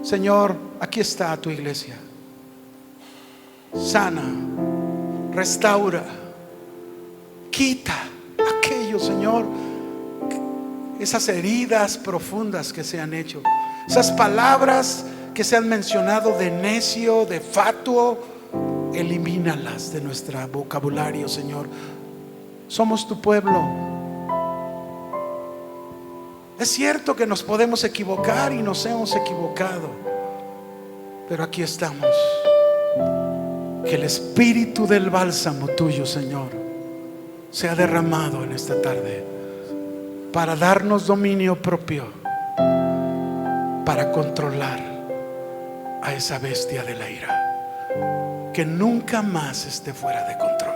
Señor, aquí está tu iglesia. Sana, restaura, quita aquello, Señor, esas heridas profundas que se han hecho, esas palabras que se han mencionado de necio, de fatuo. Elimínalas de nuestro vocabulario, Señor. Somos tu pueblo. Es cierto que nos podemos equivocar y nos hemos equivocado, pero aquí estamos. Que el espíritu del bálsamo tuyo, Señor, sea derramado en esta tarde para darnos dominio propio, para controlar a esa bestia de la ira, que nunca más esté fuera de control.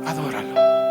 Adóralo.